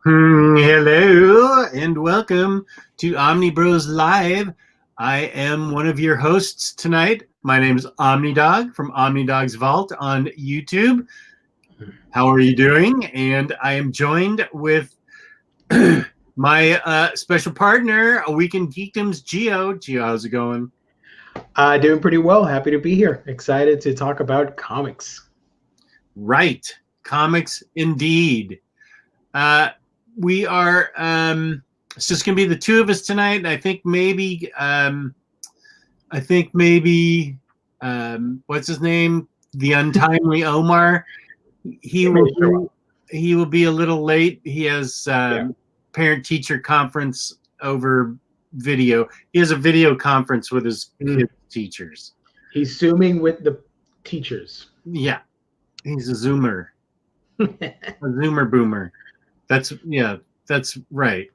Hello and welcome to OmniBros Live. I am one of your hosts tonight. My name is Omnidog from Omnidog's Vault on YouTube. How are you doing? And I am joined with my special partner, A Week in Geekdom's Geo. Geo, how's it going? Doing pretty well. Happy to be here. Excited to talk about comics. Right. Comics indeed. We are it's just gonna be the two of us tonight. I think maybe what's his name? The untimely Omar. He will be a little late. He has parent teacher conference over video. He has a video conference with his kids' teachers. He's Zooming with the teachers. Yeah. He's a Zoomer. A Zoomer boomer. That's right.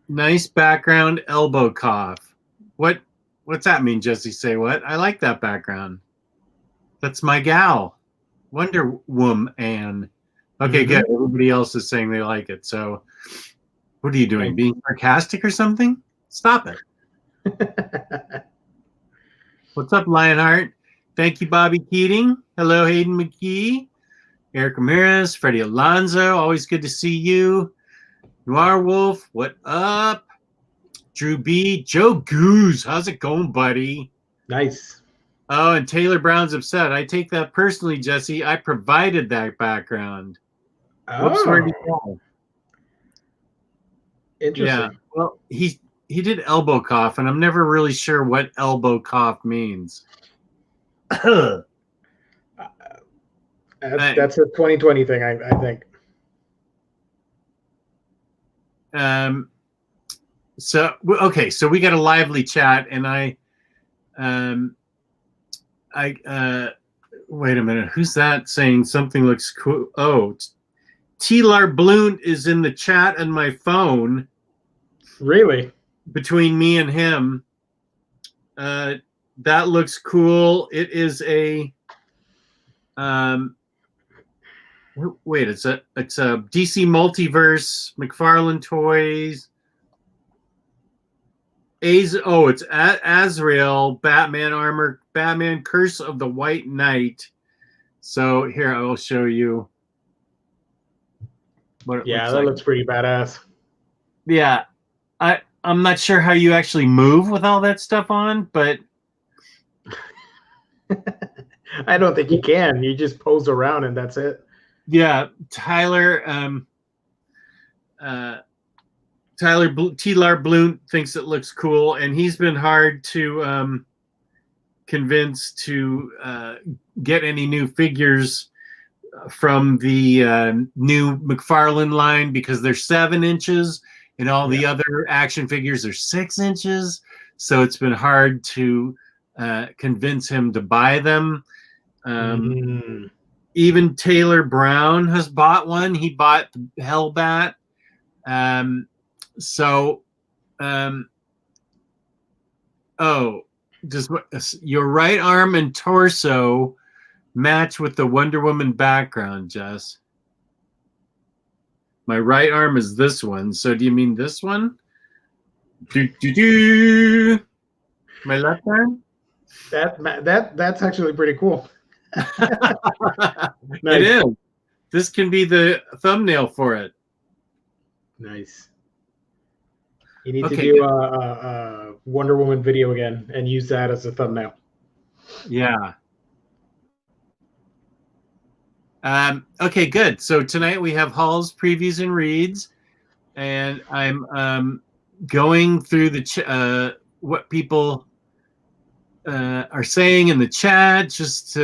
Nice background, elbow cough. What's that mean, Jesse? Say what? I like that background. That's my gal, Wonder Woman. Okay, good. Everybody else is saying they like it. So, what are you doing? Being sarcastic or something? Stop it. What's up, Lionheart? Thank you, Bobby Keating. Hello, Hayden McGee. Eric Ramirez, Freddie Alonso, always good to see you. Noir Wolf, what up? Drew B, Joe Goose, how's it going, buddy? Nice. Oh, and Taylor Brown's upset. I take that personally, Jesse. I provided that background. Oh. Whoops, where'd he go? Interesting. Yeah, well, he did elbow cough, and I'm never really sure what elbow cough means. That's a 2020 thing, I think. So we got a lively chat, and wait a minute, who's that saying something looks cool? Oh, T-Lar Blunt is in the chat on my phone. Really? Between me and him. That looks cool. It is a wait, it's a DC Multiverse, McFarlane Toys. It's Azrael, Batman armor, Batman Curse of the White Knight. So here I will show you what it looks like. Looks pretty badass. Yeah, I'm not sure how you actually move with all that stuff on, but I don't think you can. You just pose around and that's it. Yeah, T-Lar Blunt thinks it looks cool, and he's been hard to convince to get any new figures from the new McFarlane line because they're 7 inches, and all the other action figures are 6 inches. So it's been hard to convince him to buy them. Even Taylor Brown has bought one. He bought the Hellbat. Your right arm and torso match with the Wonder Woman background, Jess. My right arm is this one. So do you mean this one? My left arm? That's actually pretty cool. Nice. It is. This can be the thumbnail for it. Nice. You need to do a Wonder Woman video again and use that as a thumbnail. Yeah. Okay, good. So tonight we have hauls, previews, and reads, and I'm going through the what people are saying in the chat. Just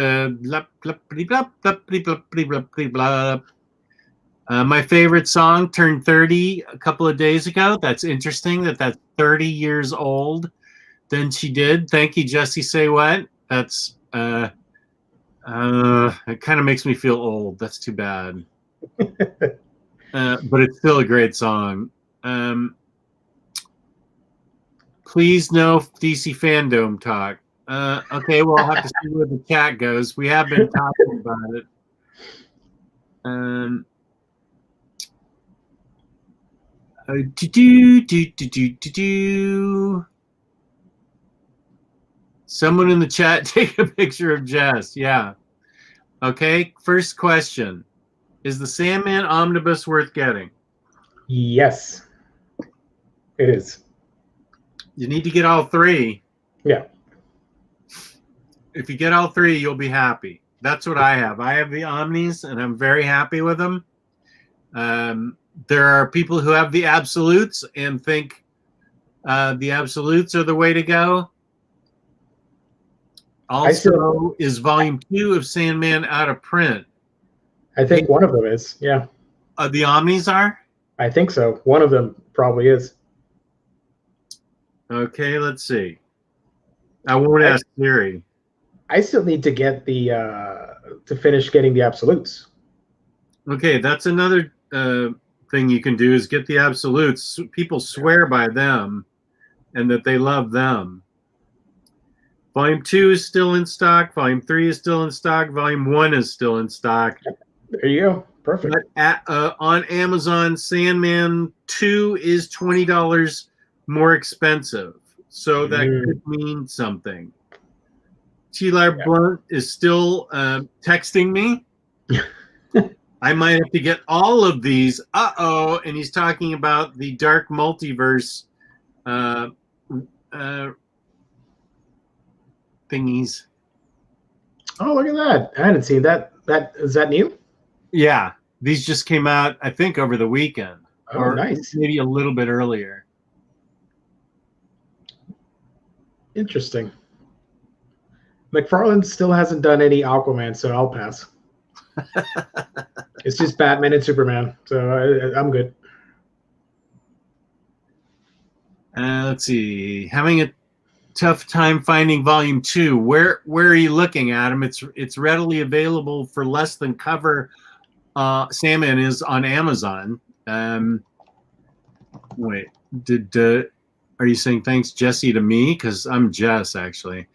my favorite song turned 30 a couple of days ago. That's interesting that's 30 years old than she did. Thank you, Jesse. Say what? That's it kind of makes me feel old. That's too bad. But it's still a great song. Please no DC Fandom talk. Okay, well, I'll have to see where the chat goes. We have been talking about it. Someone in the chat take a picture of Jess. Yeah. Okay. First question. Is the Sandman Omnibus worth getting? Yes, it is. You need to get all three. Yeah. If you get all three, you'll be happy. That's what I have. I have the Omnis, and I'm very happy with them. There are people who have the Absolutes and think the Absolutes are the way to go. Also, is Volume 2 of Sandman out of print? I think one of them is, yeah. The Omnis are? I think so. One of them probably is. Okay, let's see. I won't ask Siri. I still need to get the to finish getting the Absolutes. Okay, that's another thing you can do is get the Absolutes. People swear by them and that they love them. Volume 2 is still in stock. Volume 3 is still in stock. Volume 1 is still in stock. There you go. Perfect. But on Amazon, Sandman 2 is $20 more expensive. So that could mean something. T-Lar Blunt is still texting me. I might have to get all of these. Uh-oh. And he's talking about the Dark Multiverse thingies. Oh, look at that. I hadn't seen that. Is that new? Yeah. These just came out, I think, over the weekend. Oh, or nice. Maybe a little bit earlier. Interesting. McFarlane still hasn't done any Aquaman, so I'll pass. It's just Batman and Superman, so I'm good. Let's see. Having a tough time finding Volume 2. Where are you looking, Adam? It's readily available for less than cover. Sandman is on Amazon. Wait, are you saying thanks, Jesse, to me? Because I'm Jess, actually.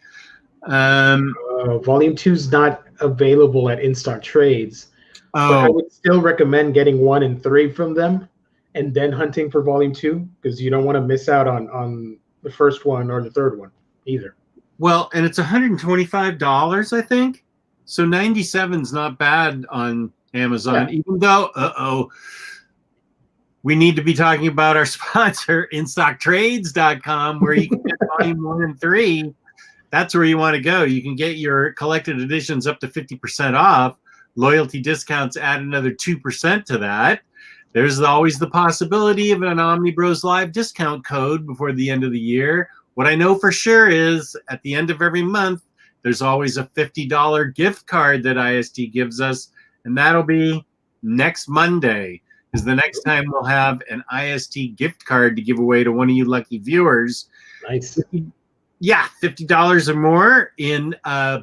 Volume 2 is not available at in-stock trades. But I would still recommend getting 1 and 3 from them and then hunting for Volume 2 because you don't want to miss out on the first one or the third one either. Well, and it's $125, I think. So 97 is not bad on Amazon, even though, we need to be talking about our sponsor, InStockTrades.com, where you can get Volume 1 and 3. That's where you want to go. You can get your collected editions up to 50% off. Loyalty discounts add another 2% to that. There's always the possibility of an OmniBros Live discount code before the end of the year. What I know for sure is at the end of every month, there's always a $50 gift card that IST gives us, and that'll be next Monday is the next time we'll have an IST gift card to give away to one of you lucky viewers. Nice. Yeah, $50 or more in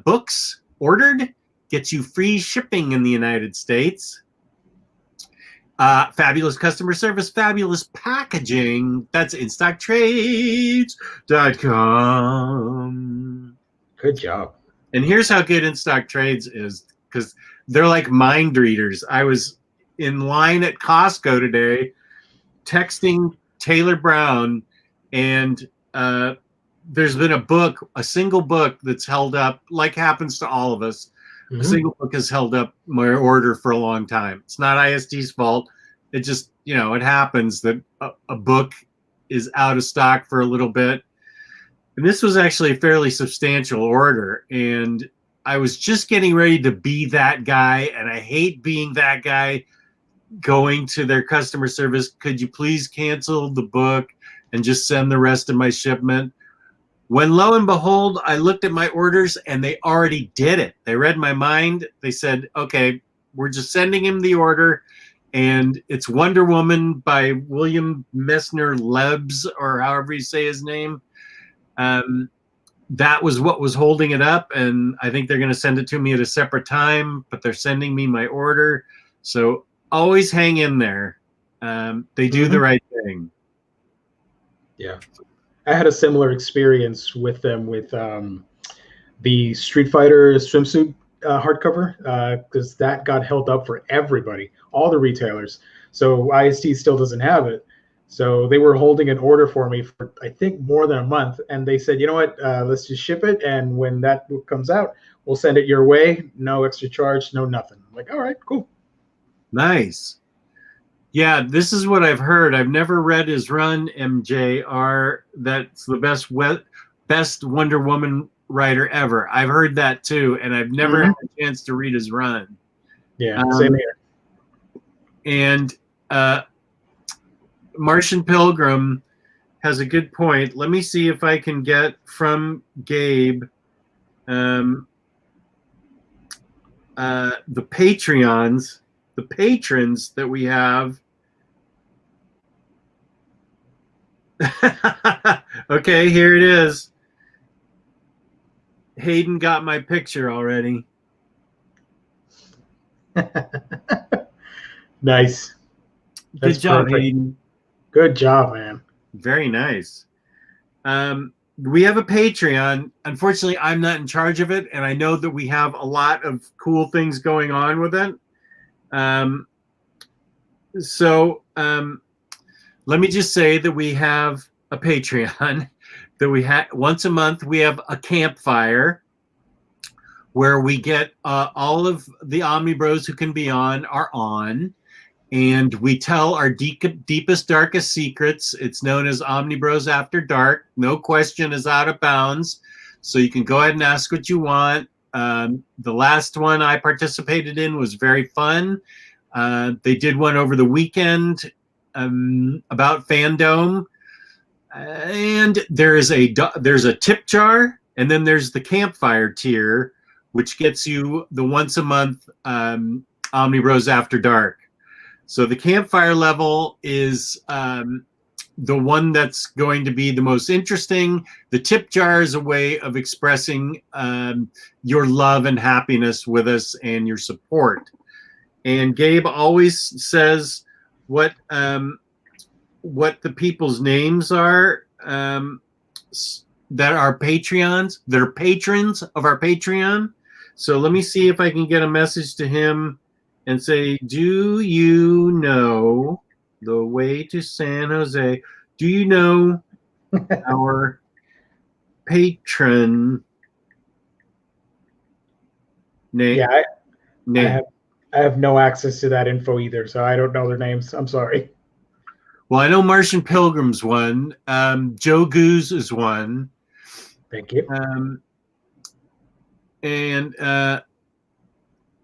books ordered gets you free shipping in the United States. Fabulous customer service, fabulous packaging. That's InStockTrades.com. Good job. And here's how good InStock Trades is, because they're like mind readers. I was in line at Costco today texting Taylor Brown, and there's been a single book that's held up, like happens to all of us. A single book has held up my order for a long time. It's not IST's fault. It just, it happens that a book is out of stock for a little bit. And this was actually a fairly substantial order. And I was just getting ready to be that guy. And I hate being that guy going to their customer service. Could you please cancel the book and just send the rest of my shipment? When lo and behold, I looked at my orders and they already did it. They read my mind. They said, okay, we're just sending him the order. And it's Wonder Woman by William Messner Lebs, or however you say his name. That was what was holding it up. And I think they're going to send it to me at a separate time, but they're sending me my order. So always hang in there. They do the right thing. Yeah. I had a similar experience with them with the Street Fighter swimsuit hardcover because that got held up for everybody, all the retailers. So IST still doesn't have it, So they were holding an order for me for, I think, more than a month. And they said, you know what, let's just ship it. And when that book comes out, we'll send it your way. No extra charge, no nothing. I'm like, all right, cool. Nice. Yeah, this is what I've heard. I've never read his run, MJR. That's the best Wonder Woman writer ever. I've heard that too, and I've never had a chance to read his run. Yeah, same here. And Martian Pilgrim has a good point. Let me see if I can get from Gabe the Patreons, the patrons that we have. Okay, here it is. Hayden got my picture already. Nice. Good job, Hayden. Good job, man. Very nice. We have a Patreon. Unfortunately, I'm not in charge of it, and I know that we have a lot of cool things going on with it. Let me just say that we have a Patreon that we have once a month. We have a campfire where we get all of the OmniBros who can be on are on, and we tell our deepest, darkest secrets. It's known as OmniBros After Dark. No question is out of bounds, so you can go ahead and ask what you want. The last one I participated in was very fun. They did one over the weekend about Fandom, and there's a tip jar, and then there's the campfire tier, which gets you the once a month OmniBros After Dark. So the campfire level is the one that's going to be the most interesting. The tip jar is a way of expressing your love and happiness with us and your support. And Gabe always says what the people's names are that are Patreons, that are patrons of our Patreon. So let me see if I can get a message to him and say, do you know the way to San Jose? Do you know our patron name? Yeah, I have no access to that info either, so I don't know their names. I'm sorry. Well, I know Martian Pilgrim's one. Joe Goose is one. Thank you.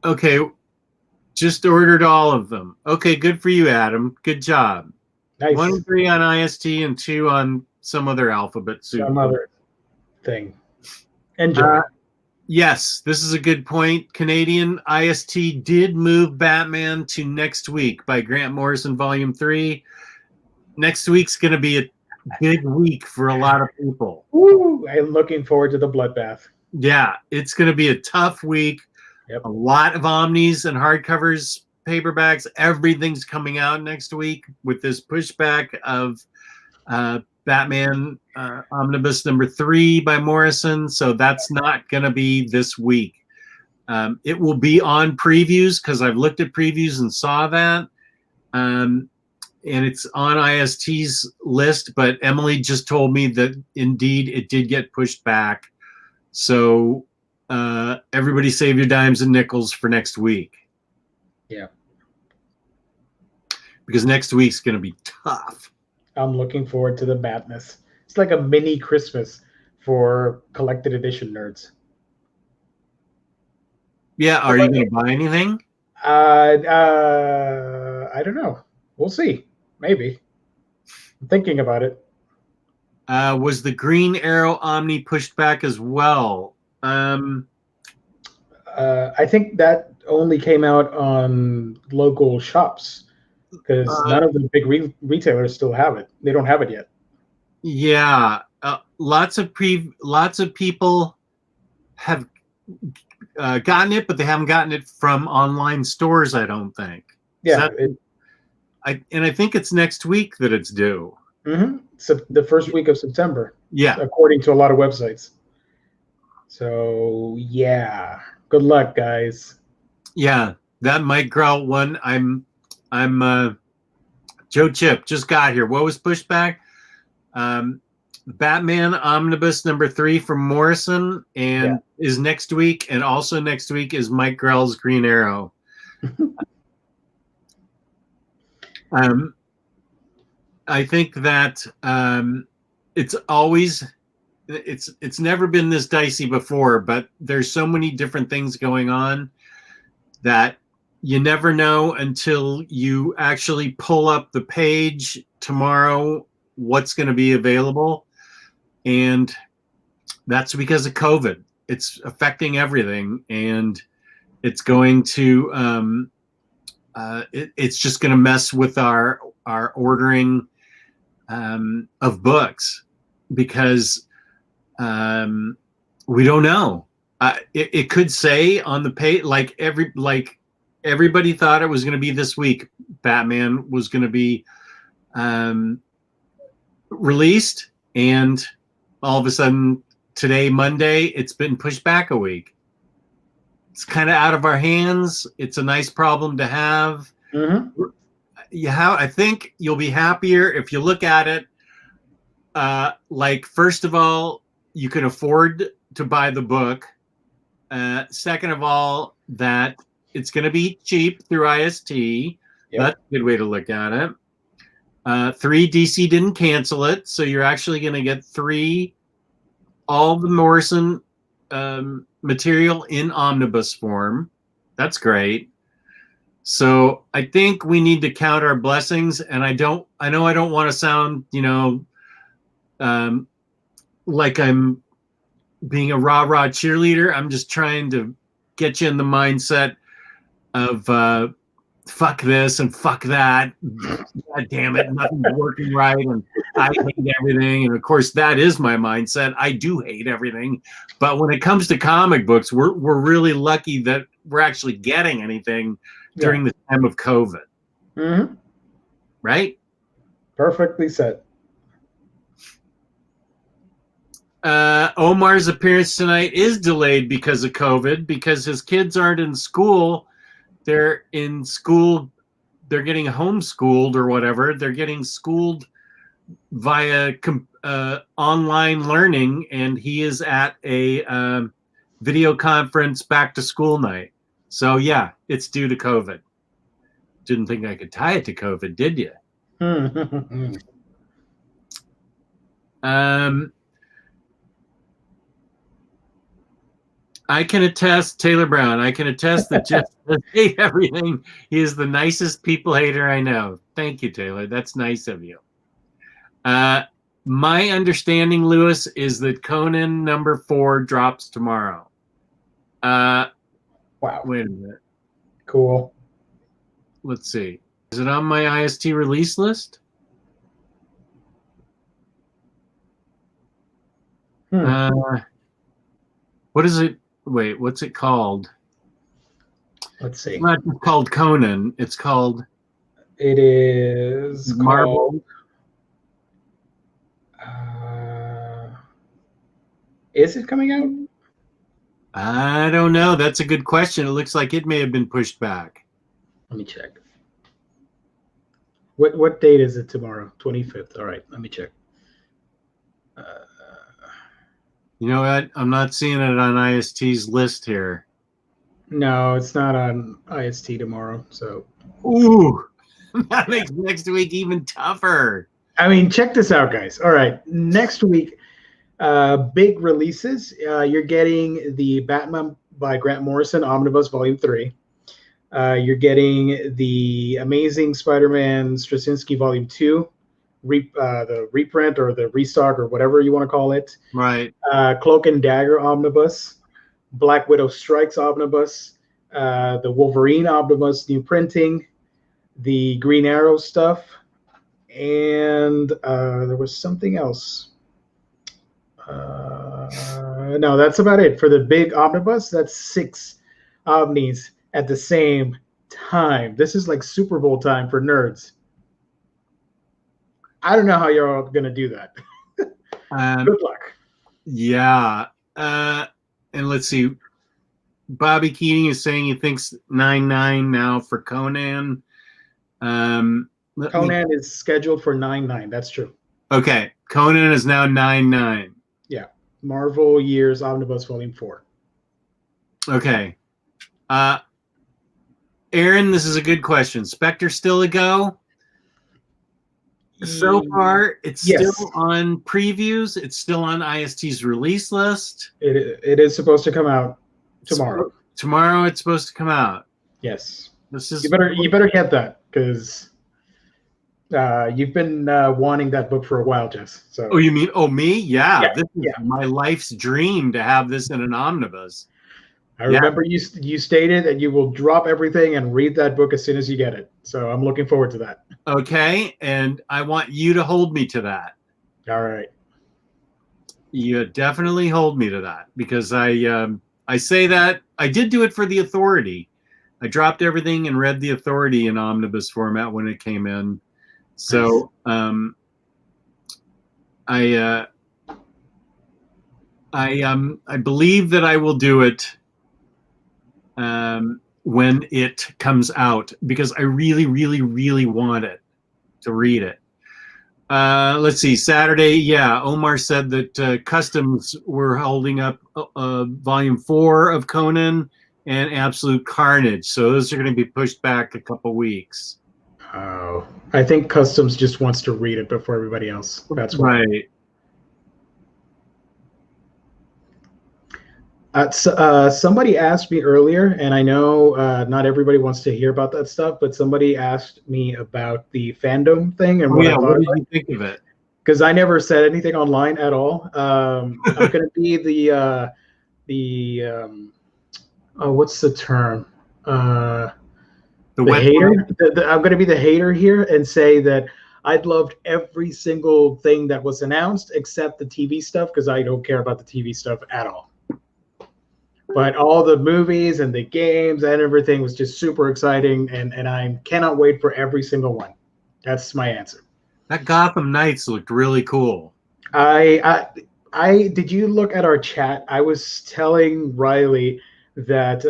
Okay, just ordered all of them. Okay, good for you, Adam. Good job. Nice. 1 and 3 on IST and 2 on some other alphabet soup. Some other thing. Enjoy. Yes, this is a good point. Canadian IST did move Batman to next week by Grant Morrison, Volume 3. Next week's going to be a big week for a lot of people. Woo! I'm looking forward to the bloodbath. Yeah, it's going to be a tough week. Yep. A lot of omnis and hardcovers, paperbacks. Everything's coming out next week with this pushback of Batman Omnibus number 3 by Morrison. So that's not going to be this week. It will be on previews because I've looked at previews and saw that. And it's on IST's list, but Emily just told me that indeed it did get pushed back. So everybody save your dimes and nickels for next week. Yeah. Because next week's going to be tough. I'm looking forward to the madness. It's like a mini Christmas for collected edition nerds. Yeah, are you going to buy anything? I don't know. We'll see. Maybe. I'm thinking about it. Was the Green Arrow Omni pushed back as well? I think that only came out on local shops because none of the big retailers still have it. They don't have it yet. Yeah, lots of people have gotten it, but they haven't gotten it from online stores. I don't think. Yeah, I think it's next week that it's due. Mm-hmm. So the first week of September. Yeah, according to a lot of websites. So yeah, good luck, guys. Yeah, that Mike Grout one. I'm Joe Chip just got here. What was pushed back? Batman Omnibus #3 from Morrison, and is next week, and also next week is Mike Grell's Green Arrow. I think that it's never been this dicey before, but there's so many different things going on that you never know until you actually pull up the page tomorrow what's going to be available. And that's because of COVID. It's affecting everything, and it's going to it's just going to mess with our ordering of books, because we don't know. It could say on the page, like everybody thought it was going to be this week. Batman was going to be released, and all of a sudden today, Monday, it's been pushed back a week. It's kind of out of our hands. It's a nice problem to have. Mm-hmm. I think you'll be happier if you look at it. Like, first of all, you can afford to buy the book. Second of all, that it's going to be cheap through IST. Yep. That's a good way to look at it. 3, DC didn't cancel it, so you're actually going to get 3, all the Morrison material in omnibus form. That's great. So I think we need to count our blessings, and I know I don't want to sound, like I'm being a rah-rah cheerleader. I'm just trying to get you in the mindset of fuck this and fuck that. God damn it, nothing's working right, and I hate everything. And of course, that is my mindset. I do hate everything. But when it comes to comic books, we're really lucky that we're actually getting anything during the time of COVID. Mm-hmm. Right? Perfectly said. Omar's appearance tonight is delayed because of COVID, because his kids aren't in school. They're in school. They're getting homeschooled or whatever. They're getting schooled via online learning, and he is at a video conference back to school night. So yeah, it's due to COVID. Didn't think I could tie it to COVID, did you? I can attest, Taylor Brown, I can attest that Jeff does hate everything. He is the nicest people hater I know. Thank you, Taylor. That's nice of you. My understanding, Lewis, is that Conan #4 drops tomorrow. Wow. Wait a minute. Cool. Let's see. Is it on my IST release list? What is it? Wait, what's it called? Let's see. It's not called Conan. It's called... It is Marvel. Is it coming out? I don't know. That's a good question. It looks like it may have been pushed back. Let me check. What date is it tomorrow? 25th. All right, let me check. You know what? I'm not seeing it on IST's list here. No, it's not on IST tomorrow. So. Ooh, that makes next week even tougher. I mean, check this out, guys. All right, next week, big releases. You're getting the Batman by Grant Morrison Omnibus Volume 3. You're getting the Amazing Spider-Man Straczynski Volume 2, the reprint or the restock or whatever you want to call it. Right. Cloak and Dagger Omnibus, Black Widow Strikes Omnibus, the Wolverine Omnibus new printing, the Green Arrow stuff, and there was something else. No, that's about it for the big omnibus. That's 6 omnis at the same time. This is like Super Bowl time for nerds. I don't know how you're all gonna do that. Good luck. Yeah, and let's see. Bobby Keating is saying he thinks 9.9 now for Conan. Conan is scheduled for 9/9. That's true. Okay, Conan is now 9/9. Yeah, Marvel Years Omnibus Volume 4. Okay. Aaron, this is a good question. Spectre still a go? So far, it's still on previews. It's still on IST's release list. It is supposed to come out tomorrow. Tomorrow, it's supposed to come out. Yes. This is you better get that because you've been wanting that book for a while, Jess. So. Oh, you mean me? Yeah. This is my life's dream to have this in an omnibus. I remember you stated that you will drop everything and read that book as soon as you get it. So I'm looking forward to that. Okay, and I want you to hold me to that. All right. You definitely hold me to that because I say that I did do it for the Authority. I dropped everything and read the Authority in omnibus format when it came in. So I believe that I will do it when it comes out because I really, really, really want it to read it. Let's see, Saturday, Omar said that Customs were holding up Volume 4 of Conan and Absolute Carnage. So those are going to be pushed back a couple weeks. Oh, I think Customs just wants to read it before everybody else. That's why. Right. Somebody asked me earlier, and I know not everybody wants to hear about that stuff, but somebody asked me about the fandom thing and what I thought. What did you think of it? Because I never said anything online at all. I'm going to be the what's the term? The hater. I'm going to be the hater here and say that I'd loved every single thing that was announced except the TV stuff because I don't care about the TV stuff at all. But all the movies and the games and everything was just super exciting, and I cannot wait for every single one. That's my answer. That Gotham Knights looked really cool. I did you look at our chat? I was telling Ryley that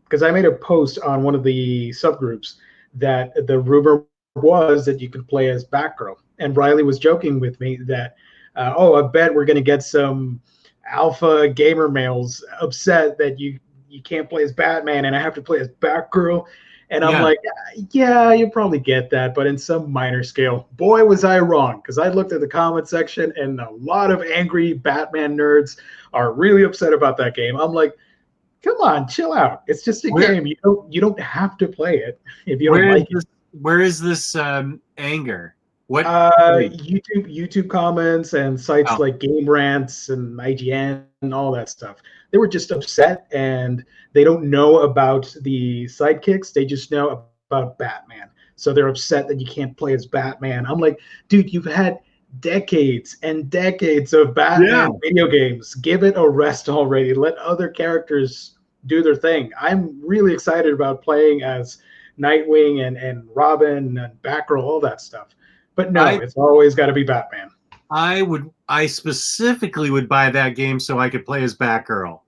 because I made a post on one of the subgroups that the rumor was that you could play as Batgirl, and Ryley was joking with me that I bet we're going to get some alpha gamer males upset that you can't play as Batman and I have to play as Batgirl. And I'm like, yeah, you'll probably get that, but in some minor scale. Boy, was I wrong, because I looked at the comment section and a lot of angry Batman nerds are really upset about that game. I'm like, come on, chill out. It's just a game. You don't have to play it if you don't like it. Where is this anger? What YouTube comments and sites like Game Rants and IGN and all that stuff. They were just upset and they don't know about the sidekicks. They just know about Batman. So they're upset that you can't play as Batman. I'm like, dude, you've had decades and decades of Batman video games. Give it a rest already. Let other characters do their thing. I'm really excited about playing as Nightwing and Robin and Batgirl, all that stuff. But no, it's always got to be Batman. I specifically would buy that game so I could play as Batgirl.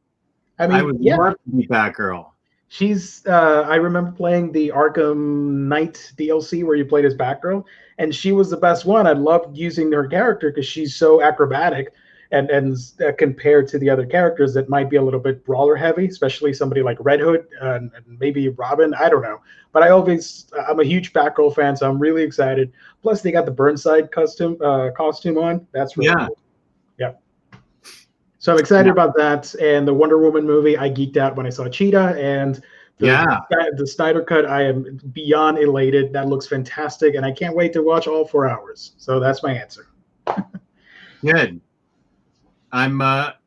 I mean, I would love to be Batgirl. She's I remember playing the Arkham Knight DLC where you played as Batgirl, and she was the best one. I loved using her character because she's so acrobatic and compared to the other characters that might be a little bit brawler heavy, especially somebody like Red Hood and maybe Robin. I don't know. But I'm a huge Batgirl fan, so I'm really excited. Plus, they got the Burnside costume on. That's really cool. Yep. So I'm excited about that. And the Wonder Woman movie, I geeked out when I saw Cheetah. And the Snyder Cut, I am beyond elated. That looks fantastic. And I can't wait to watch all 4 hours. So that's my answer. Good. I'm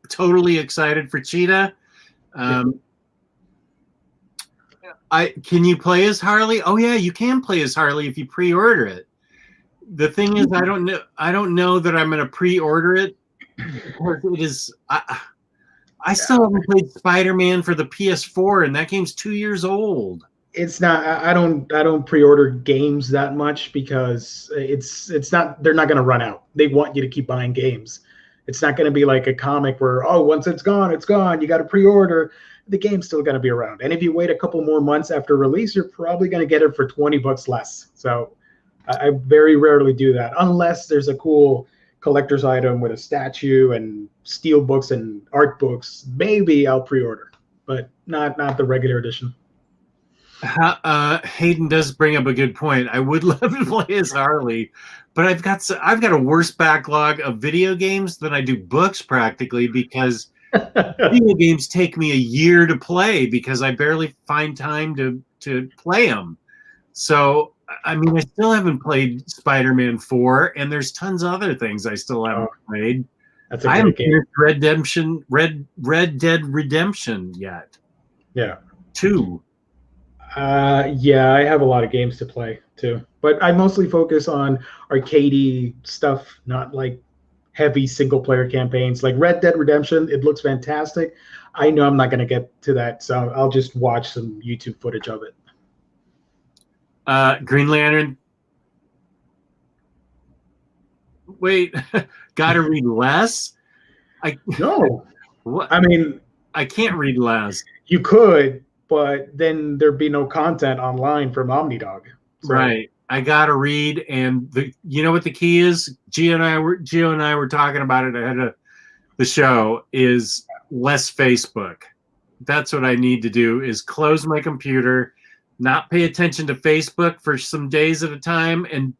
totally excited for Cheetah. Can you play as Harley? Oh yeah, you can play as Harley if you pre-order it. The thing is, I don't know that I'm going to pre-order it because it is. I still haven't played Spider-Man for the PS4, and that game's 2 years old. It's not. I don't pre-order games that much because it's not. They're not going to run out. They want you to keep buying games. It's not going to be like a comic where once it's gone, it's gone. You got to pre-order. The game's still going to be around. And if you wait a couple more months after release, you're probably going to get it for $20 less. So I very rarely do that unless there's a cool collector's item with a statue and steel books and art books. Maybe I'll pre-order, but not the regular edition. Hayden does bring up a good point. I would love to play as Harley, but I've got a worse backlog of video games than I do books practically, because video games take me a year to play because I barely find time to play them. So I mean, I still haven't played Spider-Man 4, and there's tons of other things I still haven't played. That's a I haven't great finished Red Dead Redemption yet. Yeah. 2. Yeah, I have a lot of games to play too, but I mostly focus on arcadey stuff, not like heavy single player campaigns. Like Red Dead Redemption, it looks fantastic. I know I'm not going to get to that, so I'll just watch some YouTube footage of it. Green Lantern. Wait, gotta read less? No. What? I mean, I can't read less. You could, but then there'd be no content online from Omnidog. So. Right. I gotta read, and you know what the key is? Gio and I were talking about it ahead of the show, is less Facebook. That's what I need to do, is close my computer, not pay attention to Facebook for some days at a time, and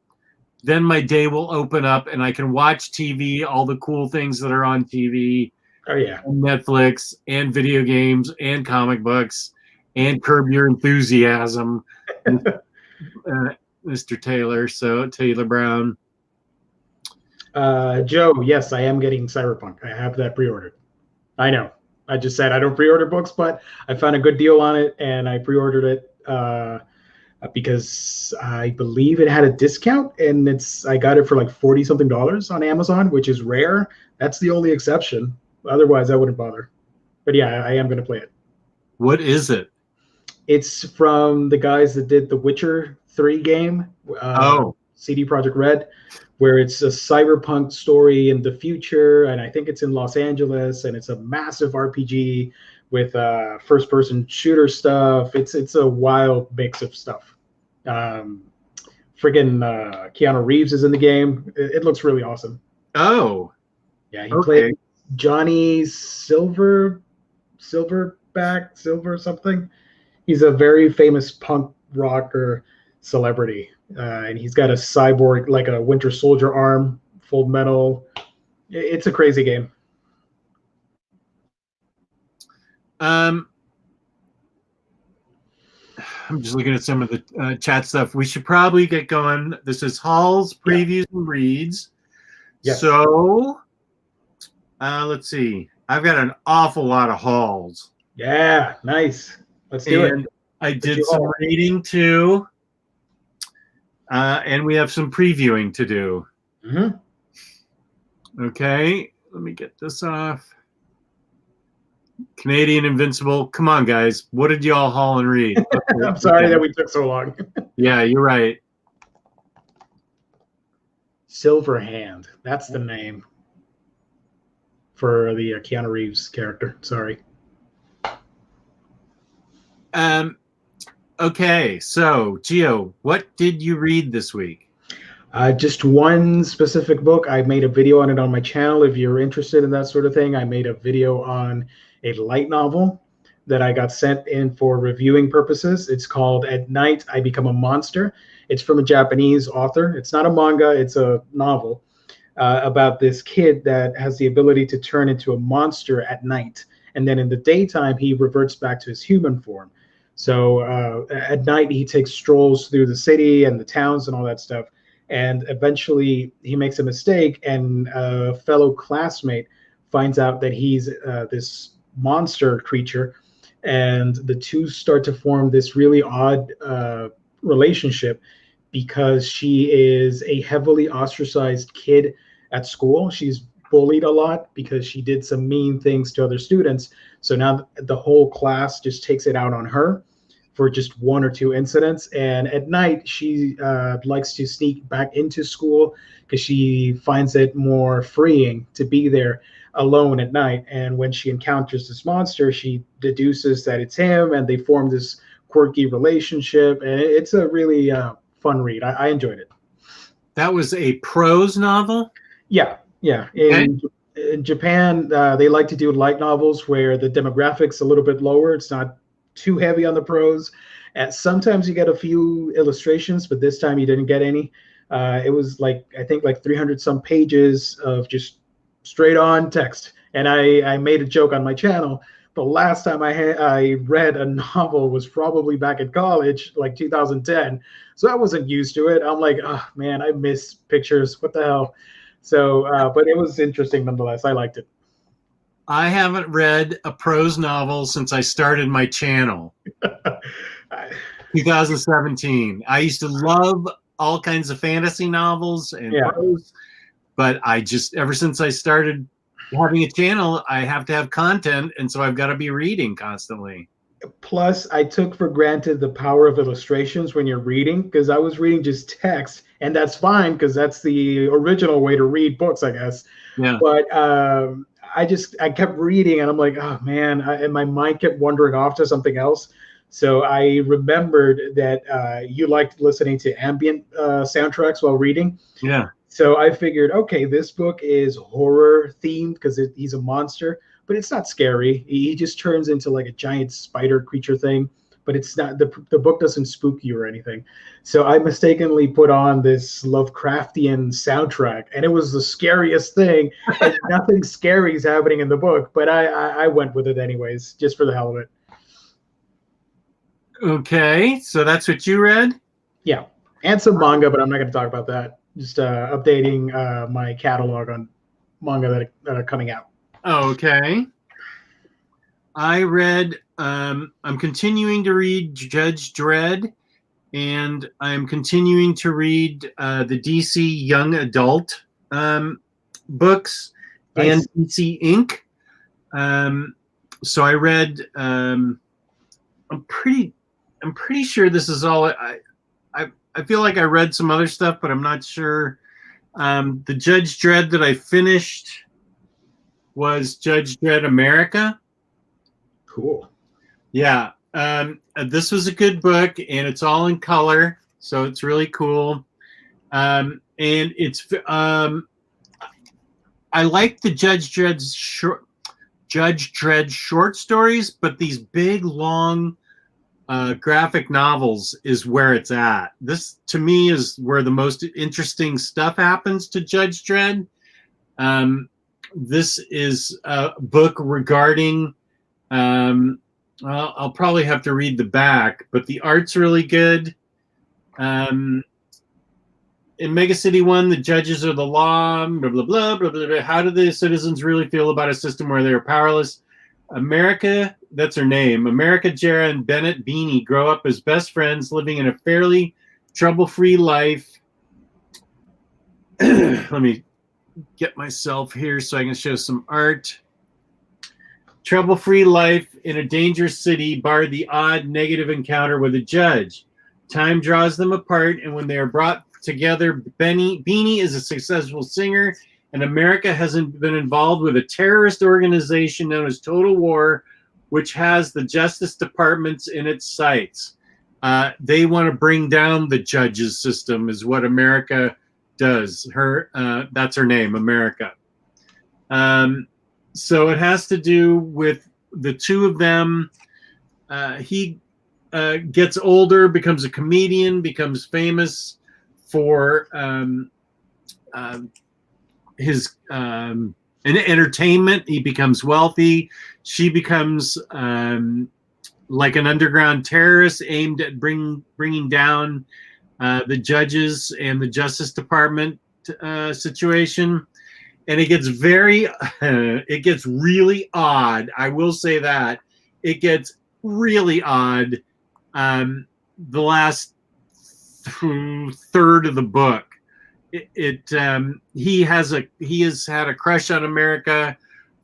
then my day will open up and I can watch TV, all the cool things that are on TV. Oh, yeah. And Netflix and video games and comic books and Curb Your Enthusiasm. Mr. Taylor, so Taylor Brown. Joe, yes, I am getting Cyberpunk. I have that pre-ordered. I know. I just said I don't pre-order books, but I found a good deal on it, and I pre-ordered it because I believe it had a discount, and I got it for like $40-something on Amazon, which is rare. That's the only exception. Otherwise, I wouldn't bother. But yeah, I am going to play it. What is it? It's from the guys that did the Witcher 3 game, CD Projekt Red, where it's a cyberpunk story in the future, and I think it's in Los Angeles, and it's a massive RPG with first-person shooter stuff. It's a wild mix of stuff. Friggin' Keanu Reeves is in the game. It looks really awesome. Oh. Yeah, he played Johnny Silver something. He's a very famous punk rocker celebrity, and he's got a cyborg, like a Winter Soldier arm, full metal. It's a crazy game. I'm just looking at some of the chat stuff. We should probably get going. This is Hall's Previews and Reads. Yes. So let's see. I've got an awful lot of hauls. Yeah, nice. Let's do it. I did some reading too. And we have some previewing to do. Mm-hmm. Okay, let me get this off. Canadian Invincible. Come on, guys. What did y'all haul and read? Okay. I'm sorry that we took so long. Yeah, you're right. Silverhand. That's the name for the Keanu Reeves character. Sorry. Okay, so Gio, what did you read this week? Just one specific book. I made a video on it on my channel. If you're interested in that sort of thing, I made a video on a light novel that I got sent in for reviewing purposes. It's called At Night, I Become a Monster. It's from a Japanese author. It's not a manga, it's a novel about this kid that has the ability to turn into a monster at night. And then in the daytime, he reverts back to his human form. So at night, he takes strolls through the city and the towns and all that stuff. And eventually, he makes a mistake, and a fellow classmate finds out that he's this monster creature. And the two start to form this really odd relationship because she is a heavily ostracized kid at school. She's bullied a lot because she did some mean things to other students. So now the whole class just takes it out on her for just one or two incidents. And at night, she likes to sneak back into school because she finds it more freeing to be there alone at night. And when she encounters this monster, she deduces that it's him, and they form this quirky relationship. And it's a really fun read. I enjoyed it. That was a prose novel? Yeah. Okay. In Japan, they like to do light novels where the demographic's a little bit lower. It's not too heavy on the prose. And sometimes you get a few illustrations, but this time you didn't get any. It was like, I think like 300 some pages of just straight on text. And I made a joke on my channel. The last time I read a novel was probably back in college, like 2010. So I wasn't used to it. I'm like, oh man, I miss pictures. What the hell? So, but it was interesting nonetheless. I liked it. I haven't read a prose novel since I started my channel. 2017. I used to love all kinds of fantasy novels and prose, but I just, ever since I started having a channel, I have to have content, and so I've got to be reading constantly. Plus, I took for granted the power of illustrations when you're reading, because I was reading just text, and that's fine because that's the original way to read books, I guess. Yeah. But I kept reading, and I'm like, oh man, and my mind kept wandering off to something else. So I remembered that you liked listening to ambient soundtracks while reading. Yeah. So I figured, okay, this book is horror themed because he's a monster, but it's not scary. He just turns into like a giant spider creature thing, but it's not, the book doesn't spook you or anything. So I mistakenly put on this Lovecraftian soundtrack, and it was the scariest thing. And nothing scary is happening in the book, but I went with it anyways, just for the hell of it. Okay, so that's what you read? Yeah, and some manga, but I'm not going to talk about that. Just updating my catalog on manga that are coming out. Okay. I read, I'm continuing to read Judge Dredd, and I'm continuing to read the DC Young Adult books. Nice. And DC Inc. So I read, I'm pretty sure this is all. I feel like I read some other stuff, but I'm not sure. The Judge Dredd that I finished was Judge Dredd America. Cool. Yeah. This was a good book, and it's all in color, so it's really cool. And it's I like the Judge Dredd short stories, but these big, long graphic novels is where it's at. This, to me, is where the most interesting stuff happens to Judge Dredd. This is a book regarding, I'll probably have to read the back, but the art's really good. In Mega City 1, the judges are the law, blah, blah, blah, blah, blah, blah. How do the citizens really feel about a system where they are powerless? America, that's her name. America, Jara, and Bennett Beanie grow up as best friends, living in a fairly trouble-free life. Let me get myself here so I can show some art. Trouble-free life in a dangerous city, bar the odd negative encounter with a judge. Time draws them apart, and when they are brought together, Beanie is a successful singer, and America has been involved with a terrorist organization known as Total War, which has the Justice Departments in its sights. They want to bring down the judges system, is what America does. That's her name, America. So it has to do with the two of them. He gets older, becomes a comedian, becomes famous for his entertainment. He becomes wealthy. She becomes like an underground terrorist aimed at bringing down the judges and the Justice Department situation. And it gets it gets really odd. I will say that it gets really odd. The last third of the book, he has had a crush on America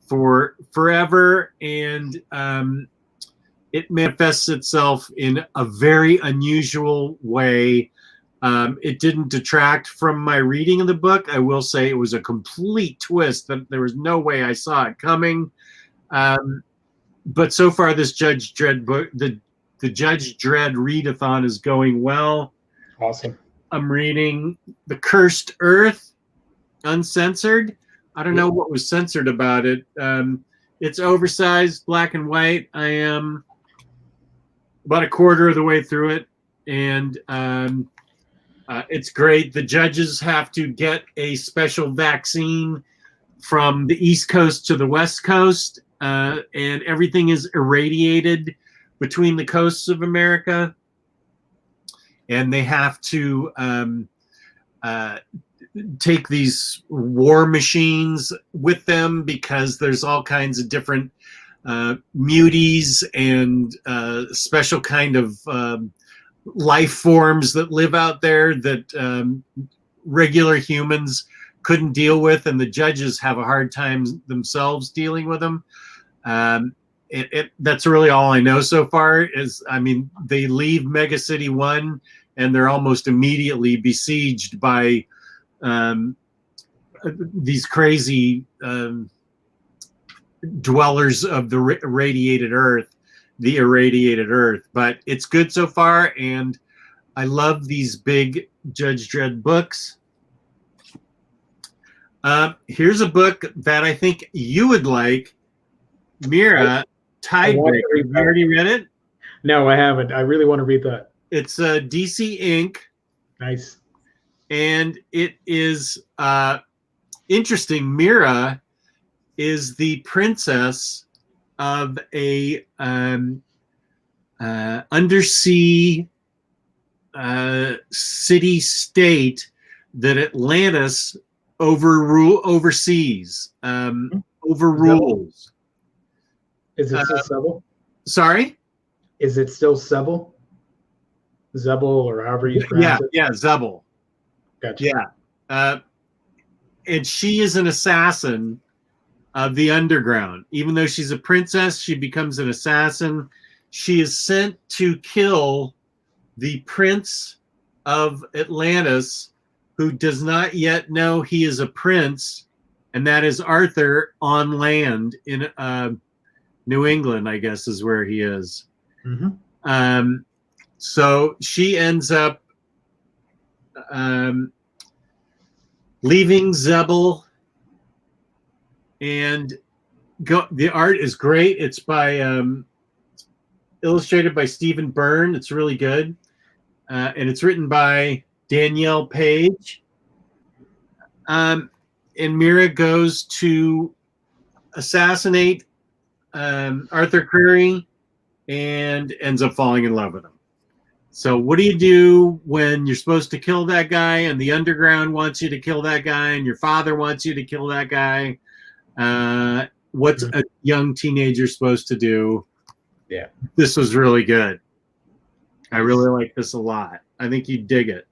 for forever, and it manifests itself in a very unusual way. It didn't detract from my reading of the book. I will say it was a complete twist that there was no way I saw it coming. But so far, this Judge Dredd book, the Judge Dredd readathon, is going well. Awesome. I'm reading The Cursed Earth, uncensored. I don't know what was censored about it. It's oversized, black and white. I am about a quarter of the way through it, and it's great. The judges have to get a special vaccine from the East Coast to the West Coast, and everything is irradiated between the coasts of America. And they have to take these war machines with them because there's all kinds of different muties and special kind of life forms that live out there that regular humans couldn't deal with, and the judges have a hard time themselves dealing with them. That's really all I know so far. Is, I mean, they leave Mega City 1 and they're almost immediately besieged by these crazy dwellers of the irradiated Earth. But it's good so far, and I love these big Judge Dredd books. Here's a book that I think you would like, Mira, Tidebreaker. Have you already read it? No, I haven't. I really want to read that. It's DC Inc. Nice. And it is interesting. Mira is the princess of a undersea city-state that Atlantis oversees, overrules. Is it still Sebel? Sorry? Is it still Sebel? Zebel, or however you pronounce it? Yeah, Zebel. Gotcha. Yeah. And she is an assassin of the underground. Even though she's a princess, she becomes an assassin. She is sent to kill the prince of Atlantis, who does not yet know he is a prince, and that is Arthur on land in New England, I guess is where he is. Mm-hmm. So she ends up leaving Zebel, and the art is great. It's by illustrated by Stephen Byrne. It's really good, and it's written by Danielle Page. And Mira goes to assassinate Arthur Curry and ends up falling in love with him. So what do you do when you're supposed to kill that guy and the underground wants you to kill that guy and your father wants you to kill that guy? What's a young teenager supposed to do? Yeah. This was really good. I really like this a lot. I think you'd dig it.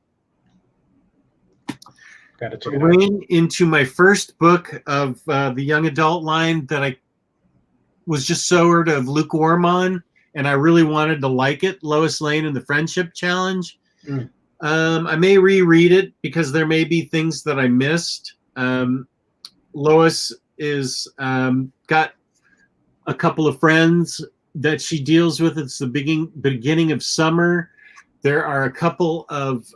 Gotta check it out. Going into my first book of the young adult line that I was just sort of lukewarm on, and I really wanted to like it, Lois Lane and the Friendship Challenge. I may reread it because there may be things that I missed. Lois is got a couple of friends that she deals with. It's the beginning of summer. There are a couple of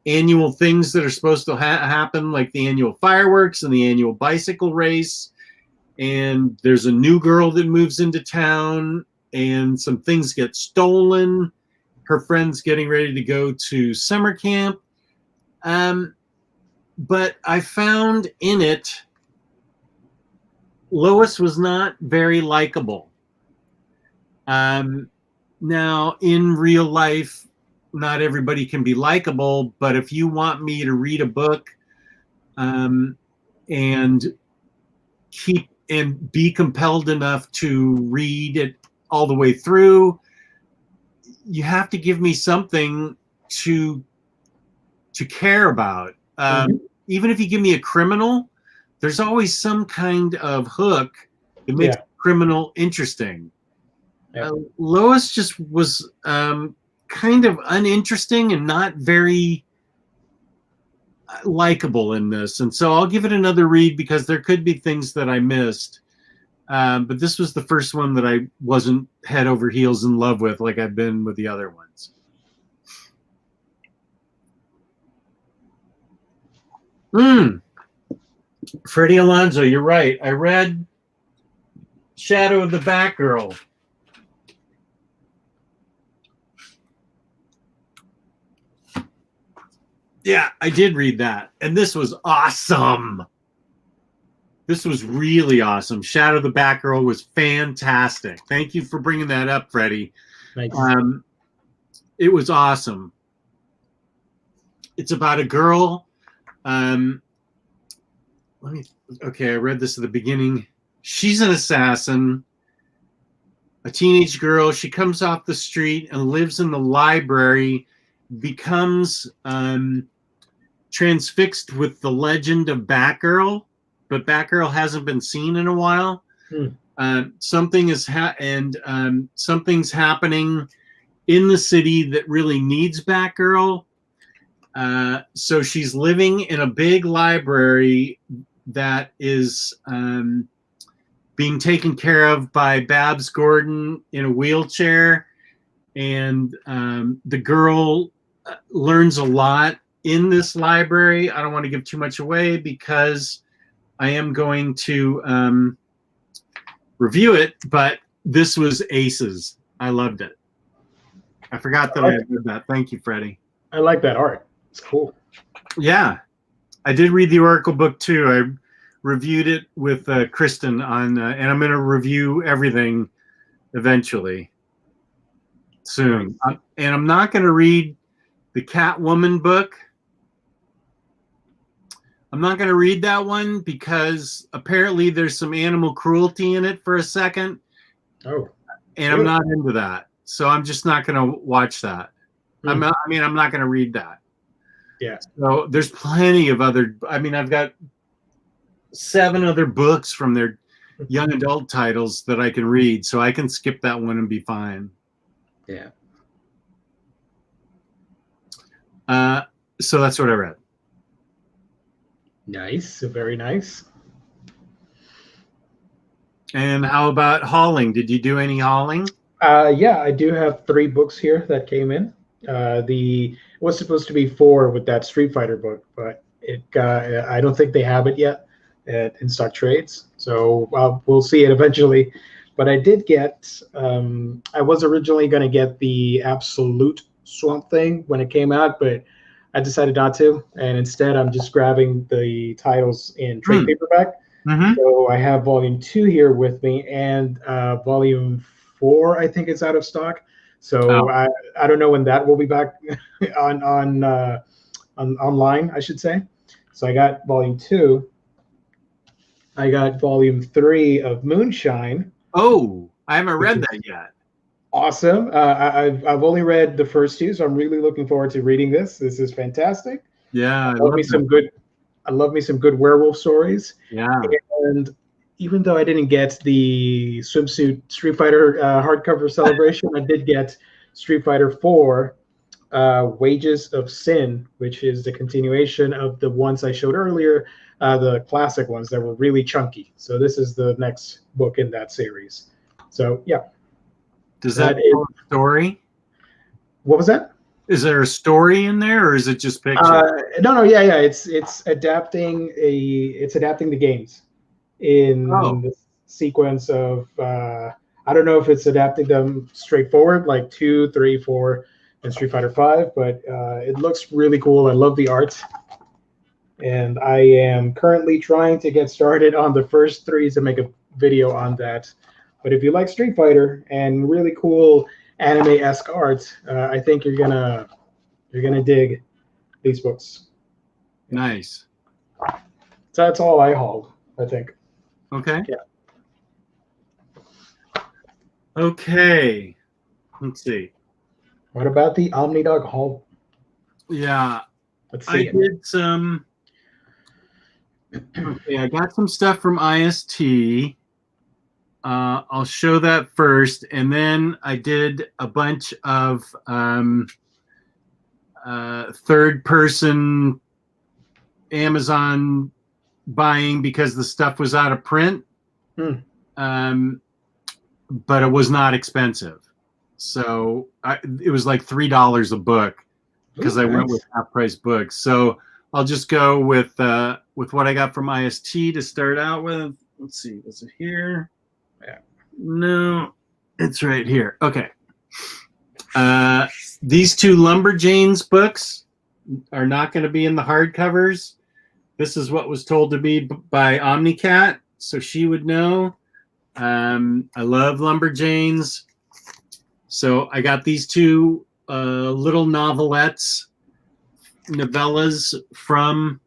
annual things that are supposed to happen, like the annual fireworks and the annual bicycle race. And there's a new girl that moves into town, and some things get stolen. Her friend's getting ready to go to summer camp. But I found in it, Lois was not very likable. Now, in real life, not everybody can be likable, but if you want me to read a book and be compelled enough to read it all the way through, you have to give me something to care about. Even if you give me a criminal, there's always some kind of hook that makes a criminal interesting. Lois just was kind of uninteresting and not very likable in this, and so I'll give it another read because there could be things that I missed. But this was the first one that I wasn't head over heels in love with, like I've been with the other ones. Freddie Alonso, you're right. I read Shadow of the Batgirl. Yeah, I did read that. And this was awesome. This was really awesome. Shadow of the Batgirl was fantastic. Thank you for bringing that up, Freddie. Nice. It was awesome. It's about a girl. I read this at the beginning. She's an assassin, a teenage girl. She comes off the street and lives in the library, becomes transfixed with the legend of Batgirl, but Batgirl hasn't been seen in a while. Something's happening in the city that really needs Batgirl. So she's living in a big library that is being taken care of by Babs Gordon in a wheelchair. And the girl learns a lot in this library. I don't want to give too much away because I am going to review it, but this was aces. I loved it. I forgot that I did that. Thank you, Freddie. I like that art. It's cool. Yeah. I did read the Oracle book too. I reviewed it with Kristen on, and I'm going to review everything eventually soon. And I'm not going to read the Catwoman book. I'm not going to read that one because apparently there's some animal cruelty in it for a second. Oh. And I'm not into that. So I'm just not going to watch that. I'm not going to read that. Yeah. So there's plenty of other, I've got 7 other books from their young adult titles that I can read. So I can skip that one and be fine. Yeah. So that's what I read. Nice. Very nice. And how about hauling? Did you do any hauling? Yeah, I do have 3 books here that came in. It was supposed to be 4 with that Street Fighter book, but I don't think they have it yet in stock trades. So we'll see it eventually. But I did get, I was originally going to get the Absolute Swamp Thing when it came out, but I decided not to. And instead, I'm just grabbing the titles in trade paperback. Mm-hmm. So I have volume 2 here with me, and volume 4, I think, is out of stock. So I don't know when that will be back on online, I should say. So I got volume 2. I got volume 3 of Moonshine. Oh, I haven't read that yet. Awesome. I've only read the first 2, so I'm really looking forward to reading this. This is fantastic. Yeah, I love me some good werewolf stories. Yeah. And even though I didn't get the Swimsuit Street Fighter hardcover celebration, I did get Street Fighter 4 Wages of Sin, which is the continuation of the ones I showed earlier, the classic ones that were really chunky. So this is the next book in that series. So, yeah. Does that tell a story? What was that? Is there a story in there, or is it just pictures? No, yeah. It's adapting the games in the sequence of I don't know if it's adapting them straightforward like 2, 3, 4, and Street Fighter 5, but it looks really cool. I love the art, and I am currently trying to get started on the first 3 to make a video on that. But if you like Street Fighter and really cool anime-esque art, I think you're gonna dig these books. Nice. So that's all I hauled, I think. Okay. Yeah. Okay. Let's see. What about the Omnidog haul? Yeah. Let's see. I did some. Okay, I got some stuff from IST. I'll show that first, and then I did a bunch of third-person Amazon buying because the stuff was out of print, but it was not expensive. So it was like $3 a book because I went with half-price books. So I'll just go with what I got from IST to start out with. Let's see, is it here? Yeah. No, it's right here. Okay. These two Lumberjanes books are not going to be in the hardcovers. This is what was told to me by Omnicat, so she would know. I love Lumberjanes. So I got these two little novellas from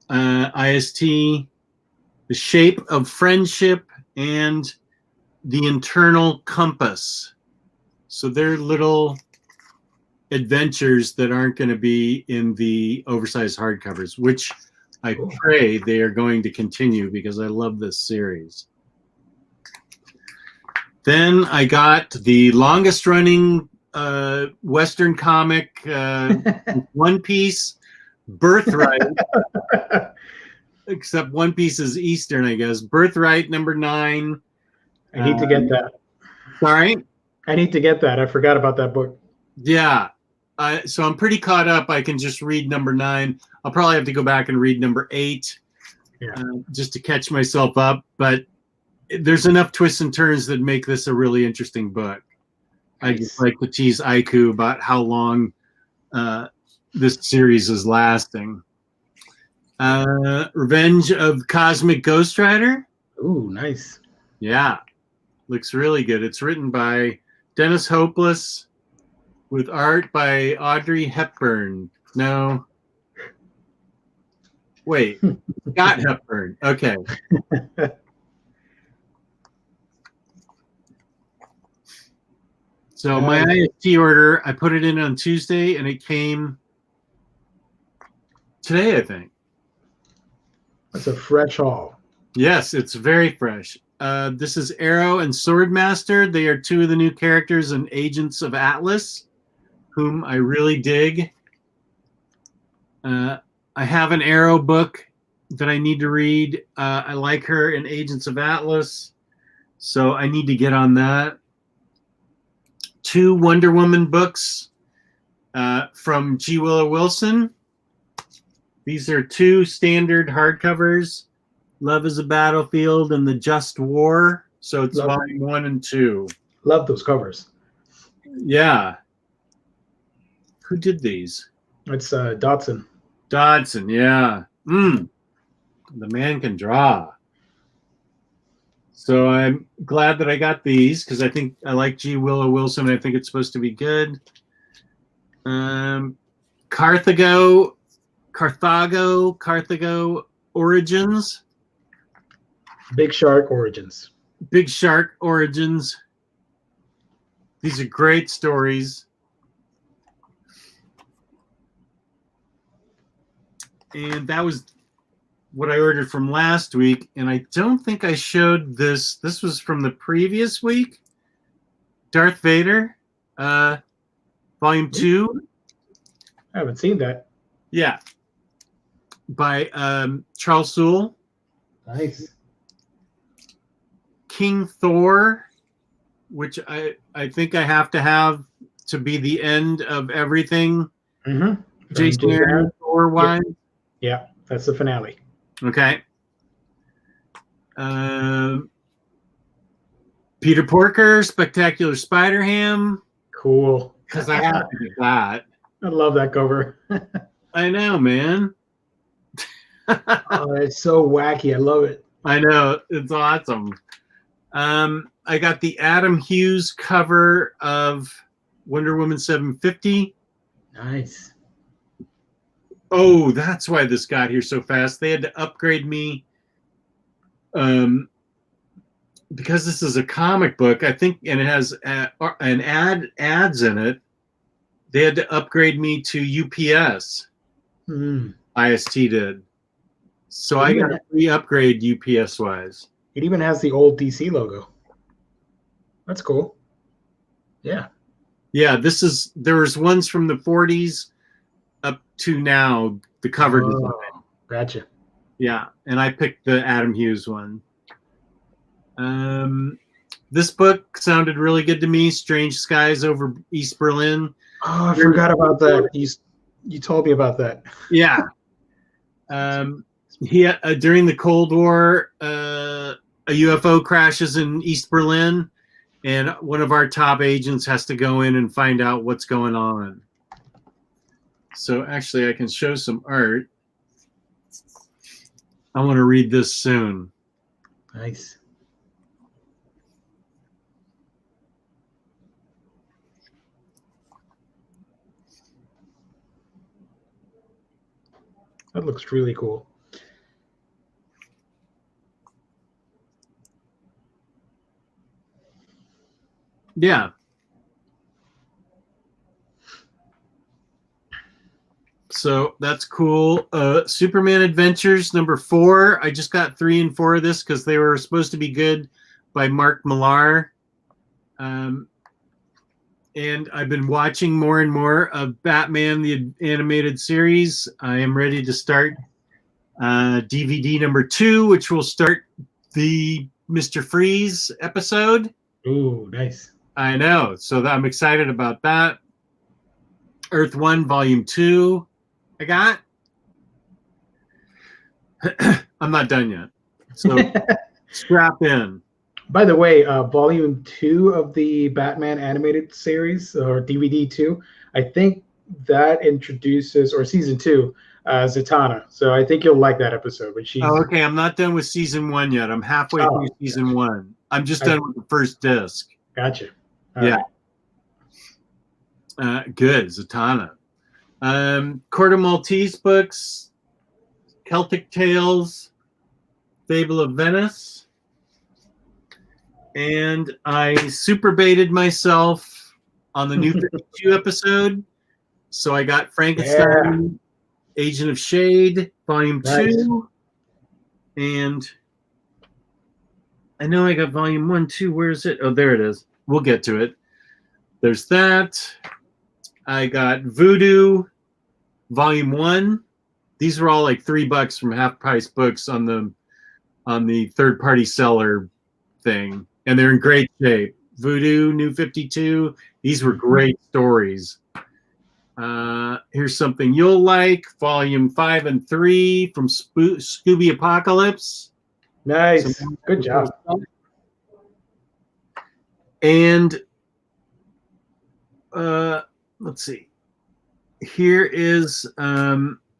IST, The Shape of Friendship and The Internal Compass. So they're little adventures that aren't going to be in the oversized hardcovers, which I pray they are going to continue because I love this series. Then I got the longest running Western comic, One Piece, Birthright. Except One Piece is Eastern, I guess. Birthright #9. I need to get that. Sorry? I need to get that. I forgot about that book. Yeah. So I'm pretty caught up. I can just read #9. I'll probably have to go back and read #8 just to catch myself up. But there's enough twists and turns that make this a really interesting book. Nice. I just like to tease Aiku about how long this series is lasting. Revenge of Cosmic Ghost Rider. Ooh, nice. Yeah. Looks really good. It's written by Dennis Hopeless with art by Audrey Hepburn. No. Wait. Scott Hepburn. Okay. So my IST order, I put it in on Tuesday, and it came today, I think. That's a fresh haul. Yes, it's very fresh. This is Arrow and Swordmaster. They are two of the new characters in Agents of Atlas, whom I really dig. I have an Arrow book that I need to read. I like her in Agents of Atlas, so I need to get on that. 2 Wonder Woman books from G. Willow Wilson. These are 2 standard hardcovers, Love is a Battlefield and The Just War. So it's volume 1 and 2. Love those covers. Yeah. Who did these? It's Dodson. Dodson, yeah. The man can draw. So I'm glad that I got these because I think I like G. Willow Wilson. I think it's supposed to be good. Carthago Origins. Big Shark Origins. Big Shark Origins. These are great stories. And that was what I ordered from last week. And I don't think I showed this. This was from the previous week. Darth Vader, volume 2. I haven't seen that. Yeah. By Charles Soule. Nice. King Thor, which I think I have to be the end of everything. Mm-hmm. Jason Aaron Thor wise. Yeah, that's the finale. Okay. Peter Porker, Spectacular Spider-Ham. Cool. Because I have to get that. I love that cover. I know, man. Oh, it's so wacky. I love it. I know. It's awesome. I got the Adam Hughes cover of Wonder Woman 750. Nice. Oh, that's why this got here so fast. They had to upgrade me because this is a comic book, I think, and it has ads in it. They had to upgrade me to UPS. IST did. So I got a free upgrade UPS wise. It even has the old DC logo. That's cool. Yeah. Yeah, there was ones from the 40s up to now, the cover design. Gotcha. Yeah, and I picked the Adam Hughes one. This book sounded really good to me. Strange Skies Over East Berlin. Oh, I forgot about that. You told me about that. Yeah. During the Cold War, a UFO crashes in East Berlin, and one of our top agents has to go in and find out what's going on. So actually, I can show some art. I want to read this soon. Nice. That looks really cool. Yeah. So that's cool. Superman Adventures #4. I just got 3 and 4 of this because they were supposed to be good by Mark Millar. And I've been watching more and more of Batman, the animated series. I am ready to start DVD #2, which will start the Mr. Freeze episode. Ooh, nice. I know. So I'm excited about that. Earth 1, Volume 2. I got. I'm not done yet. So strap in. By the way, Volume 2 of the Batman animated series, or DVD 2, I think that introduces, or Season 2, Zatanna. So I think you'll like that episode. But she's... Oh, okay, I'm not done with Season 1 yet. I'm halfway through Season 1. I'm just done with the first disc. Gotcha. Yeah. Right. Good, Zatanna. Court of Maltese books, Celtic Tales, Fable of Venice, and I super baited myself on the new 52 episode. So I got Frankenstein, Agent of Shade, Volume 2, and I know I got Volume 1 too. Where is it? Oh, there it is. We'll get to it. There's that. I got Voodoo, Volume 1. These were all like $3 from Half Price Books on the third-party seller thing, and they're in great shape. Voodoo, New 52. These were great stories. Here's something you'll like. Volume 5 and 3 from Scooby Apocalypse. Nice. Good job. And let's see. Here is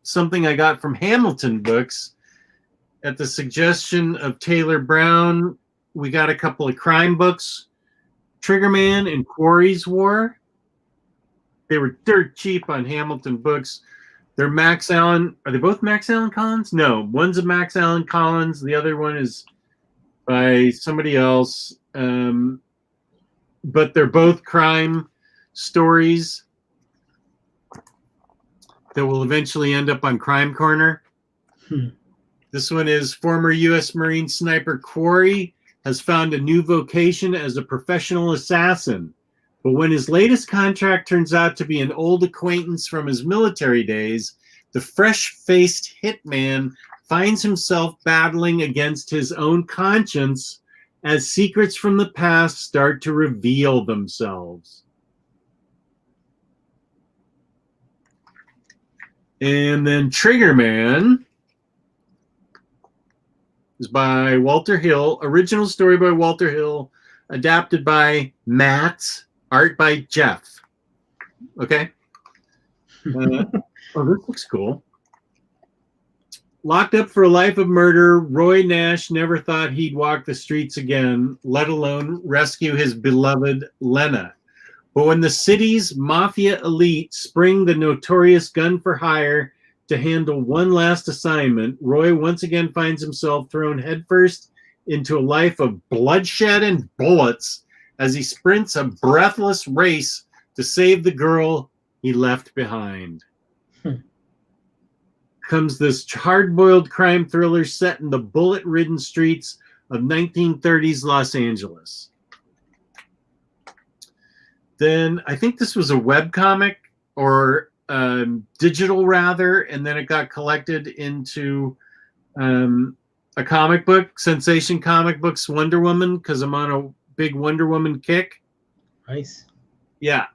something I got from Hamilton Books. At the suggestion of Taylor Brown, we got a couple of crime books, Triggerman and Quarry's War. They were dirt cheap on Hamilton Books. They're Max Allan. Are they both Max Allan Collins? No, one's a Max Allan Collins. The other one is by somebody else. But they're both crime stories that will eventually end up on Crime Corner. This one is former U.S. Marine sniper Quarry has found a new vocation as a professional assassin. But when his latest contract turns out to be an old acquaintance from his military days, the fresh-faced hitman finds himself battling against his own conscience as secrets from the past start to reveal themselves. And then Triggerman is by Walter Hill. Original story by Walter Hill. Adapted by Matt. Art by Jeff. Okay. Oh, this looks cool. Locked up for a life of murder, Roy Nash never thought he'd walk the streets again, let alone rescue his beloved Lena. But when the city's mafia elite spring the notorious gun for hire to handle one last assignment, Roy once again finds himself thrown headfirst into a life of bloodshed and bullets as he sprints a breathless race to save the girl he left behind. Comes this hard-boiled crime thriller set in the bullet-ridden streets of 1930s Los Angeles. Then I think this was a webcomic or digital rather, and then it got collected into a comic book, Sensation Comic Books Wonder Woman, because I'm on a big Wonder Woman kick. Nice. Yeah.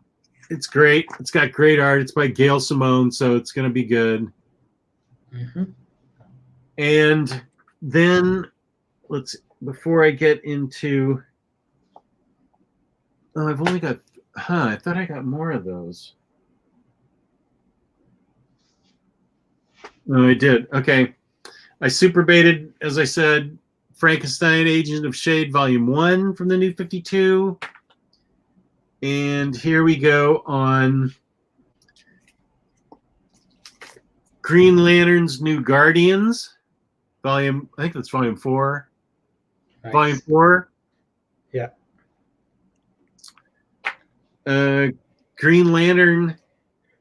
It's great. It's got great art. It's by Gail Simone, so it's going to be good. Mm-hmm. And then before I get into, I've only got, I thought I got more of those. Oh, I did. Okay. I super baited, as I said, Frankenstein Agent of Shade Volume 1 from the New 52. And here we go on Green Lantern's New Guardians, I think that's Volume 4. Nice. Volume 4. Yeah. Green Lantern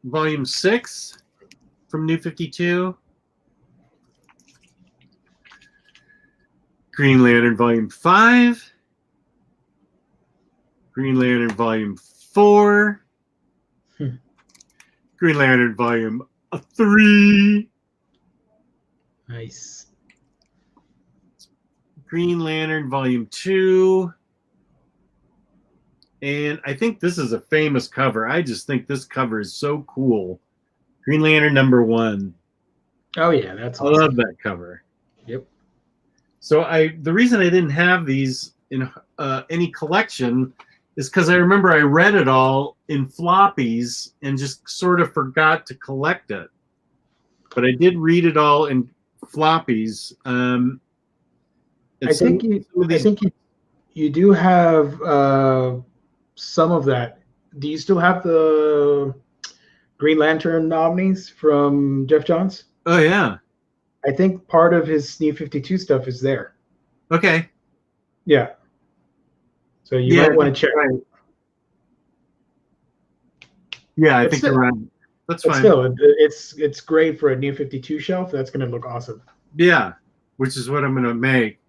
Volume 6 from New 52. Green Lantern Volume 5. Green Lantern Volume 4. Green Lantern Volume 3. Nice. Green Lantern Volume 2. And I think this is a famous cover. I just think this cover is so cool. Green Lantern #1. Oh, yeah, that's awesome. I love that cover. Yep. So the reason I didn't have these in any collection is because I remember I read it all in floppies and just sort of forgot to collect it. But I did read it all in floppies. I think you do have some of that. Do you still have the Green Lantern Omnis from Jeff Johns? Oh, yeah. I think part of his New 52 stuff is there. Okay. Yeah. So you might want to check. Right. Yeah, I think you're right. That's fine. Still, it's great for a New 52 shelf. That's going to look awesome. Yeah, which is what I'm going to make.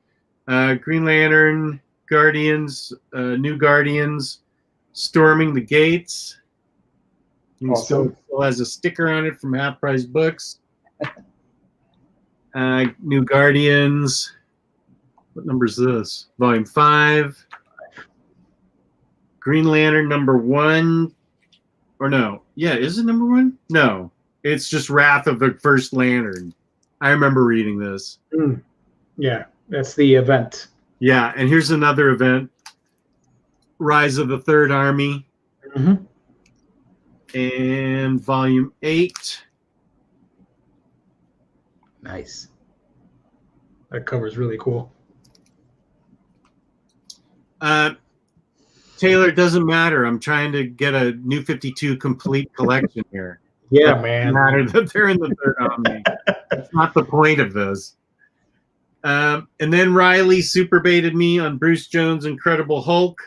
Green Lantern, Guardians, New Guardians, Storming the Gates. Awesome. Still has a sticker on it from Half Price Books. New Guardians. What number is this? Volume 5. Green Lantern #1. Or no. Yeah, is it #1? No. It's just Wrath of the First Lantern. I remember reading this. Yeah, that's the event. Yeah, and here's another event. Rise of the Third Army. Mm-hmm. And Volume 8. Nice. That cover's really cool. Taylor, it doesn't matter. I'm trying to get a New 52 complete collection here. Yeah, man. It doesn't matter that they're in the Third Army. That's not the point of this. And then Ryley super baited me on Bruce Jones' Incredible Hulk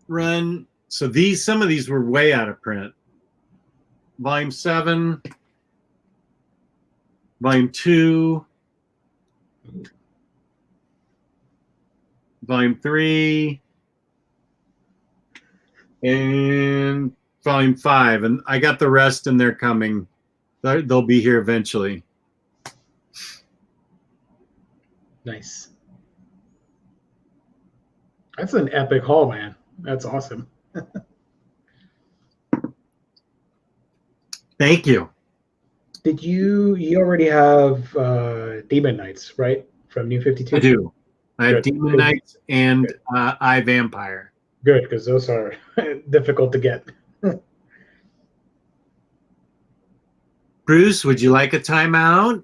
run. So some of these were way out of print. Volume 7, Volume 2, Volume 3, and Volume 5. And I got the rest and they're coming. They'll be here eventually. Nice. That's an epic haul, man. That's awesome. Thank you. Did you already have Demon Knights, right? From New 52? I do. I have Demon Knights and I Vampire. Good, because those are difficult to get. Bruce, would you like a timeout?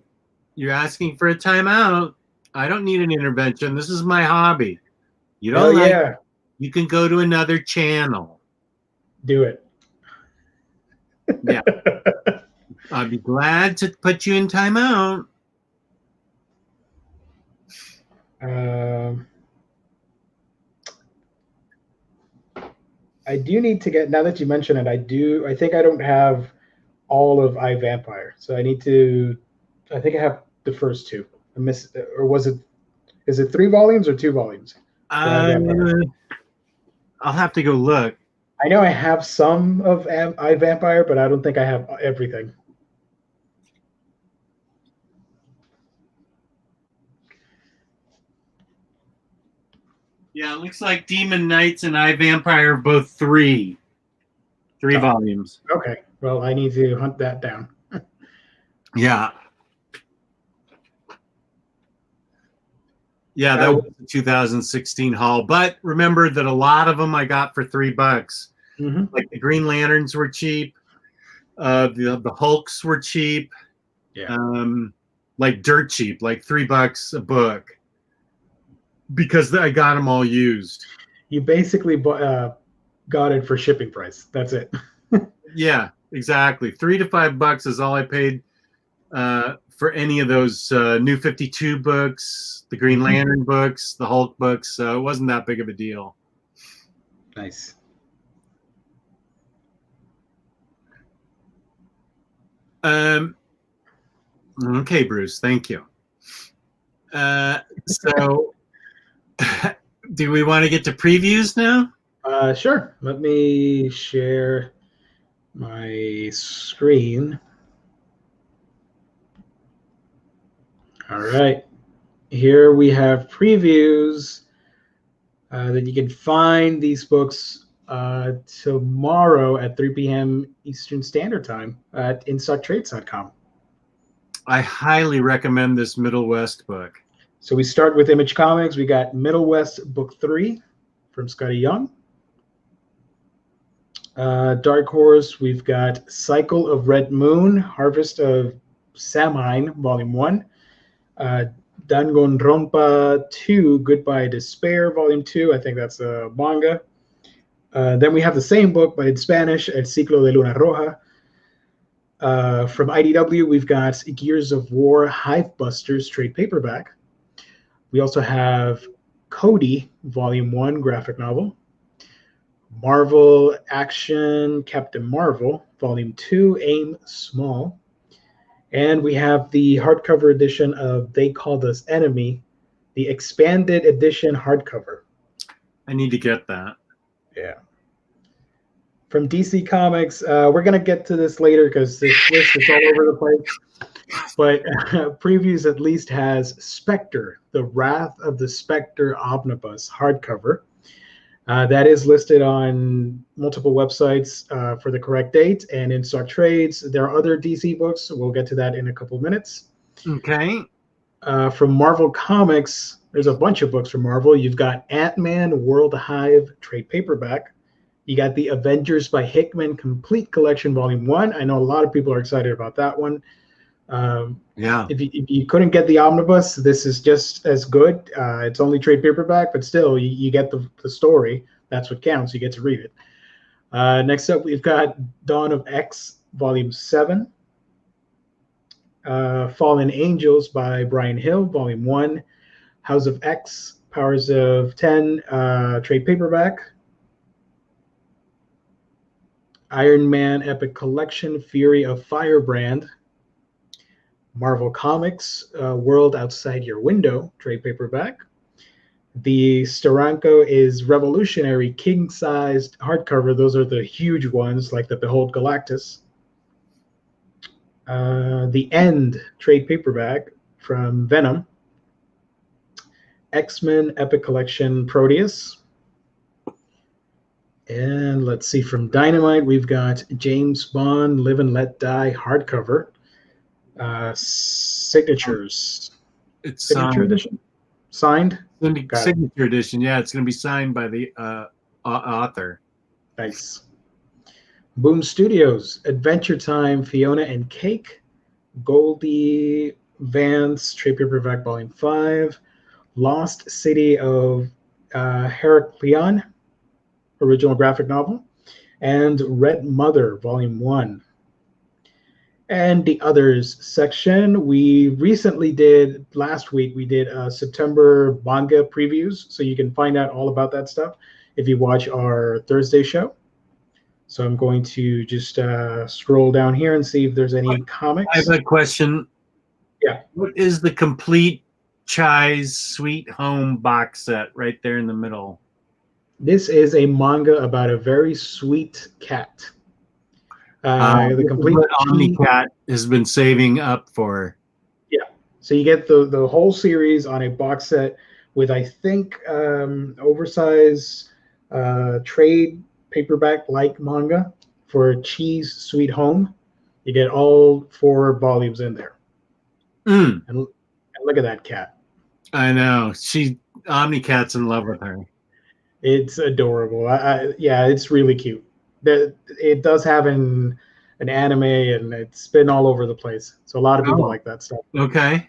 You're asking for a timeout. I don't need an intervention. This is my hobby. You don't like it, you can go to another channel. Do it. Yeah. I'd be glad to put you in timeout. I do need to get, now that you mention it, I think I don't have all of I Vampire. So I think I have the first two. I missed, or is it 3 volumes or 2 volumes? I'll have to go look. I know I have some of I Vampire, but I don't think I have everything. Yeah, it looks like Demon Knights and I Vampire are both 3. 3 volumes. Okay. Well, I need to hunt that down. Yeah. Yeah, that was the 2016 haul. But remember that a lot of them I got for $3. Mm-hmm. Like the Green Lanterns were cheap. The Hulks were cheap. Yeah. Like dirt cheap, like $3 a book. Because I got them all used. You basically got it for shipping price. That's it. Yeah, exactly. $3 to $5 is all I paid for any of those New 52 books, the Green Lantern books, the Hulk books. So it wasn't that big of a deal. Nice. Okay, Bruce. Thank you. So, do we want to get to previews now? Sure. Let me share my screen. All right. Here we have previews that you can find these books tomorrow at 3 p.m. Eastern Standard Time at InStockTrades.com. I highly recommend this Middle West book. So we start with Image Comics. We got Middle West Book 3 from Scotty Young. Dark Horse, we've got Cycle of Red Moon, Harvest of Samhain, Volume 1. Danganronpa 2, Goodbye Despair, Volume 2. I think that's a manga. Then we have the same book, but in Spanish, El Ciclo de Luna Roja. From IDW, we've got Gears of War, Hive Busters, trade paperback. We also have Cody, Volume 1, graphic novel. Marvel Action, Captain Marvel, Volume 2, Aim Small. And we have the hardcover edition of They Called Us Enemy, the expanded edition hardcover. I need to get that. Yeah. From DC Comics, we're going to get to this later because this list is all over the place. But Previews at least has Spectre, The Wrath of the Spectre Omnibus hardcover. That is listed on multiple websites for the correct date and in stock trades. There are other DC books. We'll get to that in a couple of minutes. Okay. From Marvel Comics, there's a bunch of books from Marvel. You've got Ant-Man World Hive trade paperback. You got the Avengers by Hickman Complete Collection Volume 1. I know a lot of people are excited about that one. Yeah. If you couldn't get the omnibus, this is just as good. It's only trade paperback, but still, you get the story. That's what counts. You get to read it. Next up, we've got Dawn of X, Volume 7. Fallen Angels by Brian Hill, Volume 1. House of X, Powers of 10, trade paperback. Iron Man Epic Collection, Fury of Firebrand. Marvel Comics, World Outside Your Window, trade paperback. The Steranko is Revolutionary king-sized hardcover. Those are the huge ones, like the Behold Galactus. The End, trade paperback from Venom. X-Men Epic Collection, Proteus. And let's see, from Dynamite, we've got James Bond, Live and Let Die hardcover. Signatures. It's signature edition. Signed. Signature edition. Yeah, it's going to be signed by the author. Nice. Boom Studios, Adventure Time, Fiona and Cake, Goldie Vance, trade paperback Volume 5, Lost City of Heracleon, original graphic novel, and Red Mother, Volume 1. And the others section, we recently did, last week, we did September manga previews, so you can find out all about that stuff if you watch our Thursday show. So I'm going to just scroll down here and see if there's any comics. I have a question. Yeah. What is the complete Chai's Sweet Home box set right there in the middle? This is a manga about a very sweet cat. The complete OmniCat has been saving up for. Yeah. So you get the whole series on a box set with, I think, oversized trade paperback like manga for Cheese Sweet Home. You get all 4 volumes in there. And look at that cat. I know. Omnicat's in love with her. It's adorable. Yeah, it's really cute. It does have an anime, and it's been all over the place. So a lot of people like that stuff. Okay.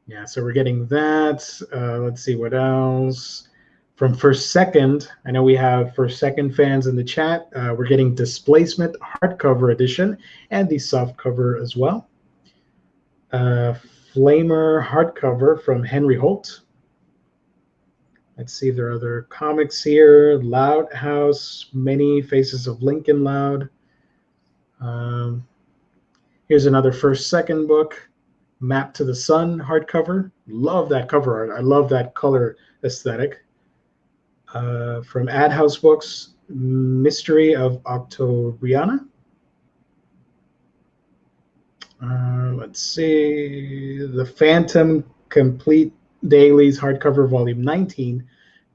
Yeah, so we're getting that. Let's see what else. From First Second, I know we have First Second fans in the chat. We're getting Displacement hardcover edition and the softcover as well. Flamer hardcover from Henry Holt. Let's see if there are other comics here. Loud House, Many Faces of Lincoln Loud. Here's another First Second book. Map to the Sun hardcover. Love that cover art. I love that color aesthetic. From Ad House Books, Mystery of Octoriana. Let's see. The Phantom Complete Dailies hardcover volume 19,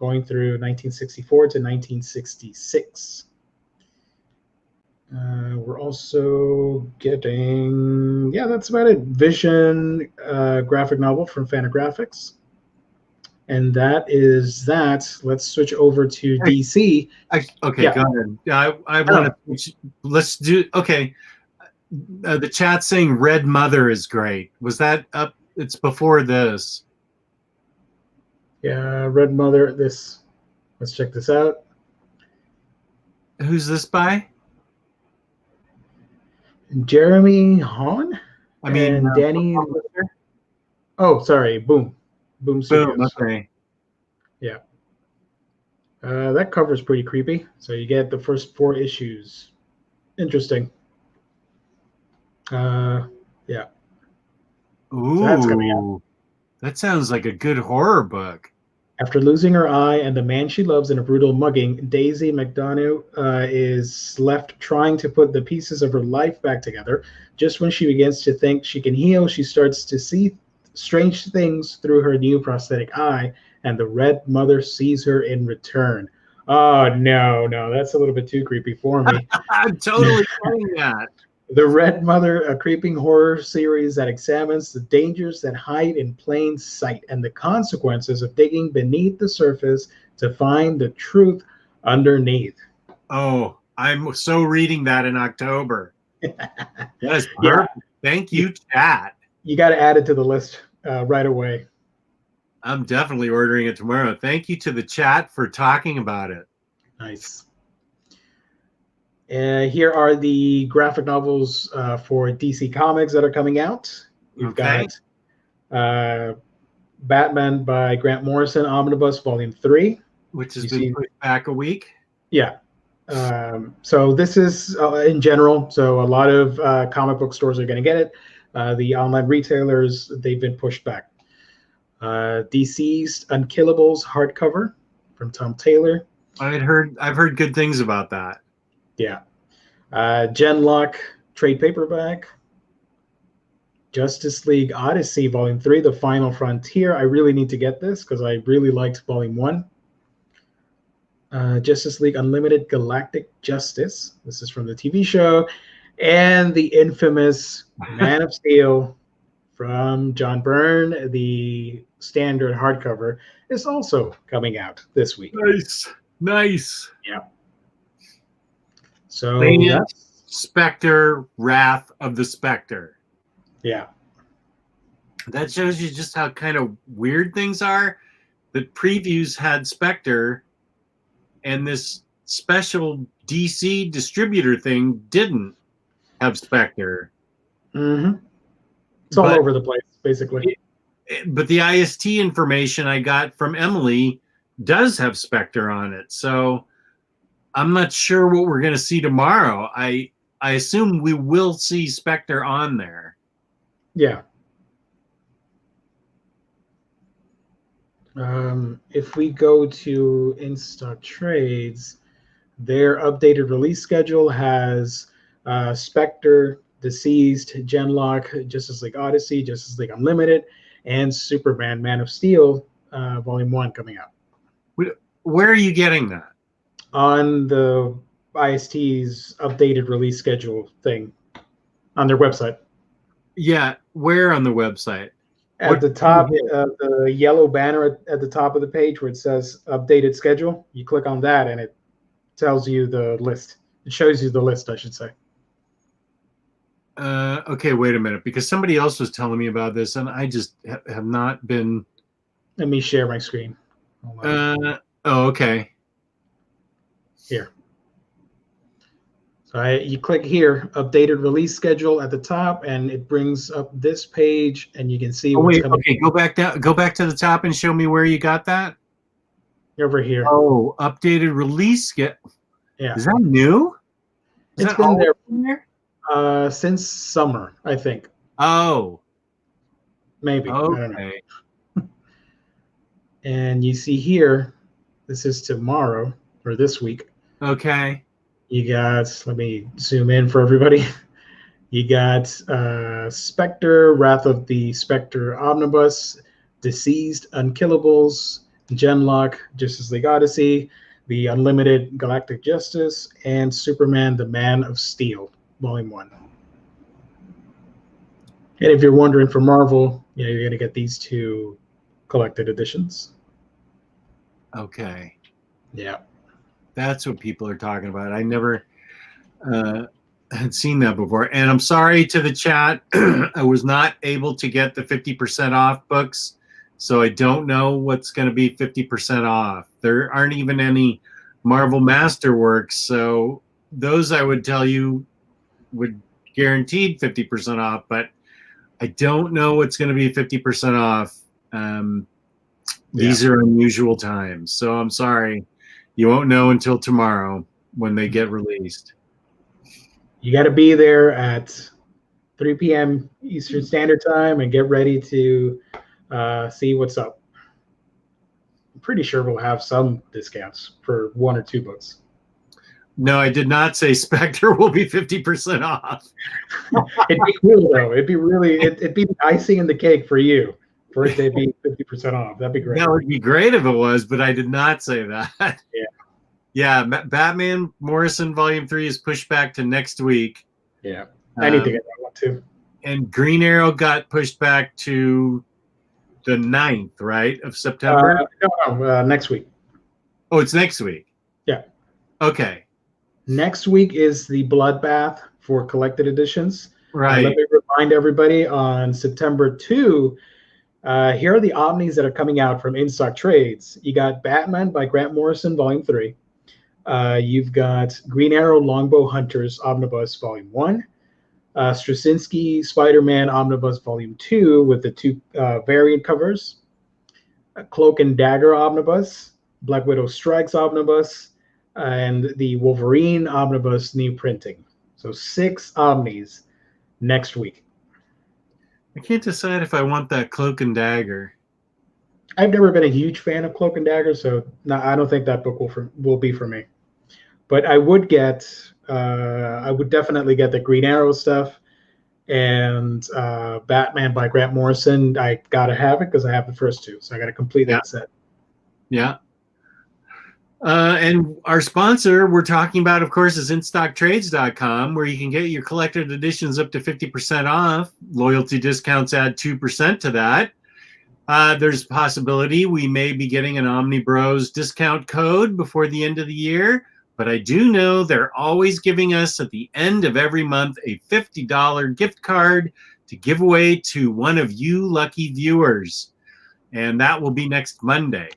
going through 1964 to 1966. We're also getting, that's about it. Vision graphic novel from Fantagraphics. And that is that. Let's switch over to DC. Okay, go ahead. I want to. Let's do. Okay, the chat saying Red Mother is great. Was that up? It's before this. Yeah, Red Mother. Let's check this out. Who's this by? Jeremy Hahn. And Danny. Oh, sorry, Boom Studios. Boom. Okay. Yeah. That cover is pretty creepy. So you get the first 4 issues. Interesting. Yeah. Ooh, so that's coming out. That sounds like a good horror book. After losing her eye and the man she loves in a brutal mugging, Daisy McDonough is left trying to put the pieces of her life back together. Just when she begins to think she can heal, she starts to see strange things through her new prosthetic eye, and the Red Mother sees her in return. Oh, no, that's a little bit too creepy for me. I'm totally saying that. The Red Mother, a creeping horror series that examines the dangers that hide in plain sight and the consequences of digging beneath the surface to find the truth underneath. Oh, I'm so reading that in October. Yes, yeah. Thank you, chat. You got to add it to the list right away. I'm definitely ordering it tomorrow. Thank you to the chat for talking about it. Nice. Here are the graphic novels for DC Comics that are coming out. You've got Batman by Grant Morrison, Omnibus Volume 3. Which has been pushed back a week. Yeah. So this is in general. So a lot of comic book stores are going to get it. The online retailers, they've been pushed back. DC's Unkillables hardcover from Tom Taylor. I've heard good things about that. Yeah. Genlock trade paperback. Justice League Odyssey Volume 3, The Final Frontier. I really need to get this because I really liked Volume 1. Justice League Unlimited Galactic Justice. This is from the TV show. And the infamous Man of Steel from John Byrne, the standard hardcover, is also coming out this week. Nice. Yeah. So Spectre, Wrath of the Spectre. Yeah. That shows you just how kind of weird things are. The previews had Spectre, and this special DC distributor thing didn't have Spectre. Mm-hmm. It's all over the place, basically. But the IST information I got from Emily does have Spectre on it. So I'm not sure what we're going to see tomorrow. I assume we will see Spectre on there. Yeah. If we go to In-Stock Trades, their updated release schedule has Spectre, Deceased, Genlock, Justice League Odyssey, Justice League Unlimited, and Superman Man of Steel Volume 1 coming out. Where are you getting that? On the IST's updated release schedule thing on their website. Yeah, where on the website? At the top, the yellow banner at the top of the page where it says updated schedule, you click on that and it tells you the list. It shows you the list, I should say. Okay, wait a minute, because somebody else was telling me about this, and I just have not been. Let me share my screen. Oh, okay. Here. So you click here, updated release schedule at the top, and it brings up this page, and you can see what's coming. Okay, go back down. Go back to the top and show me where you got that. Over here. Oh, updated release schedule. Yeah. Is that new? It's been there since summer, I think. Oh. Maybe. Okay. I don't know. And you see here, this is tomorrow or this week. Okay. You got, let me zoom in for everybody. You got Spectre, Wrath of the Spectre Omnibus, Deceased, Unkillables, Genlock, Justice League Odyssey, The Unlimited Galactic Justice, and Superman, the Man of Steel, Volume 1. And if you're wondering for Marvel, you're going to get these two collected editions. Okay. Yeah. That's what people are talking about. I never had seen that before. And I'm sorry to the chat. I was not able to get the 50% off books. So I don't know what's going to be 50% off. There aren't even any Marvel Masterworks. So those I would tell you would guaranteed 50% off. But I don't know what's going to be 50% off. These are unusual times. So I'm sorry. You won't know until tomorrow when they get released. You got to be there at 3 p.m. Eastern Standard Time and get ready to see what's up. I'm pretty sure we'll have some discounts for 1 or 2 books. No, I did not say Spectre will be 50% off. It'd be cool, though. It'd be really, it'd be the icing in the cake for you. For it to be 50% off. That'd be great. That would be great if it was, but I did not say that. Yeah. Yeah, Batman Morrison Volume 3 is pushed back to next week. Yeah. I need to get that one too. And Green Arrow got pushed back to the 9th, right, of September? No, next week. Oh, it's next week? Yeah. Okay. Next week is the Bloodbath for collected editions. Right. Let me remind everybody on September 2, here are the Omnis that are coming out from In-Stock Trades. You got Batman by Grant Morrison, Volume 3. You've got Green Arrow Longbow Hunters Omnibus, Volume 1. Straczynski Spider-Man Omnibus, Volume 2 with the 2 variant covers. Cloak and Dagger Omnibus, Black Widow Strikes Omnibus, and the Wolverine Omnibus new printing. So 6 Omnis next week. I can't decide if I want that Cloak and Dagger. I've never been a huge fan of Cloak and Dagger, so no, I don't think that book will be for me. But I would definitely get the Green Arrow stuff and Batman by Grant Morrison. I gotta have it because I have the first 2, so I gotta complete that set. Yeah. And our sponsor we're talking about, of course, is InStockTrades.com, where you can get your collected editions up to 50% off. Loyalty discounts add 2% to that. There's a possibility we may be getting an OmniBros discount code before the end of the year, but I do know they're always giving us at the end of every month a $50 gift card to give away to one of you lucky viewers, and that will be next Monday.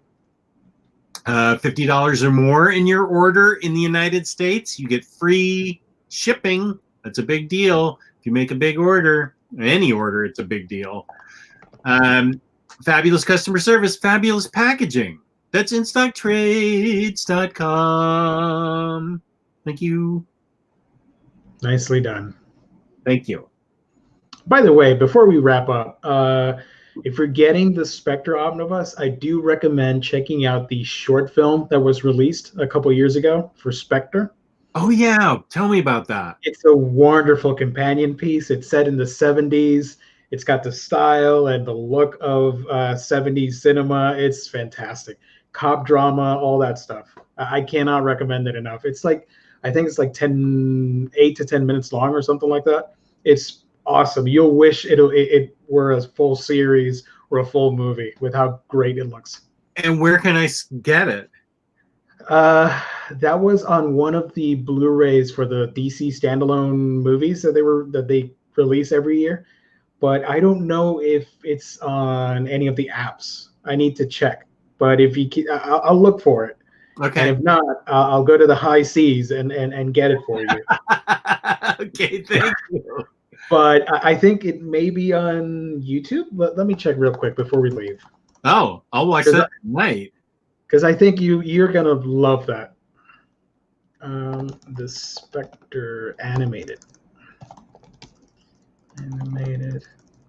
$50 or more in your order in the United States, you get free shipping. That's a big deal. If you make a big order, any order, it's a big deal. Fabulous customer service, fabulous packaging. That's InStockTrades.com. Thank you. Nicely done. Thank you. By the way, before we wrap up, if you're getting the Spectre Omnibus, I do recommend checking out the short film that was released a couple years ago for Spectre. Oh, yeah. Tell me about that. It's a wonderful companion piece. It's set in the 70s. It's got the style and the look of 70s cinema. It's fantastic. Cop drama, all that stuff. I cannot recommend it enough. It's like I think it's like 8 to 10 minutes long or something like that. It's awesome. You'll wish it were a full series or a full movie with how great it looks. And where can I get it? That was on one of the Blu-rays for the DC standalone movies that they release every year, but I don't know if it's on any of the apps. I need to check. But if you keep, I'll look for it. Okay. And if not, I'll go to the high seas and get it for you. Okay, thank you. But I think it may be on YouTube. Let me check real quick before we leave. Oh, I'll watch that tonight. Because I think you're gonna love that. The Spectre animated.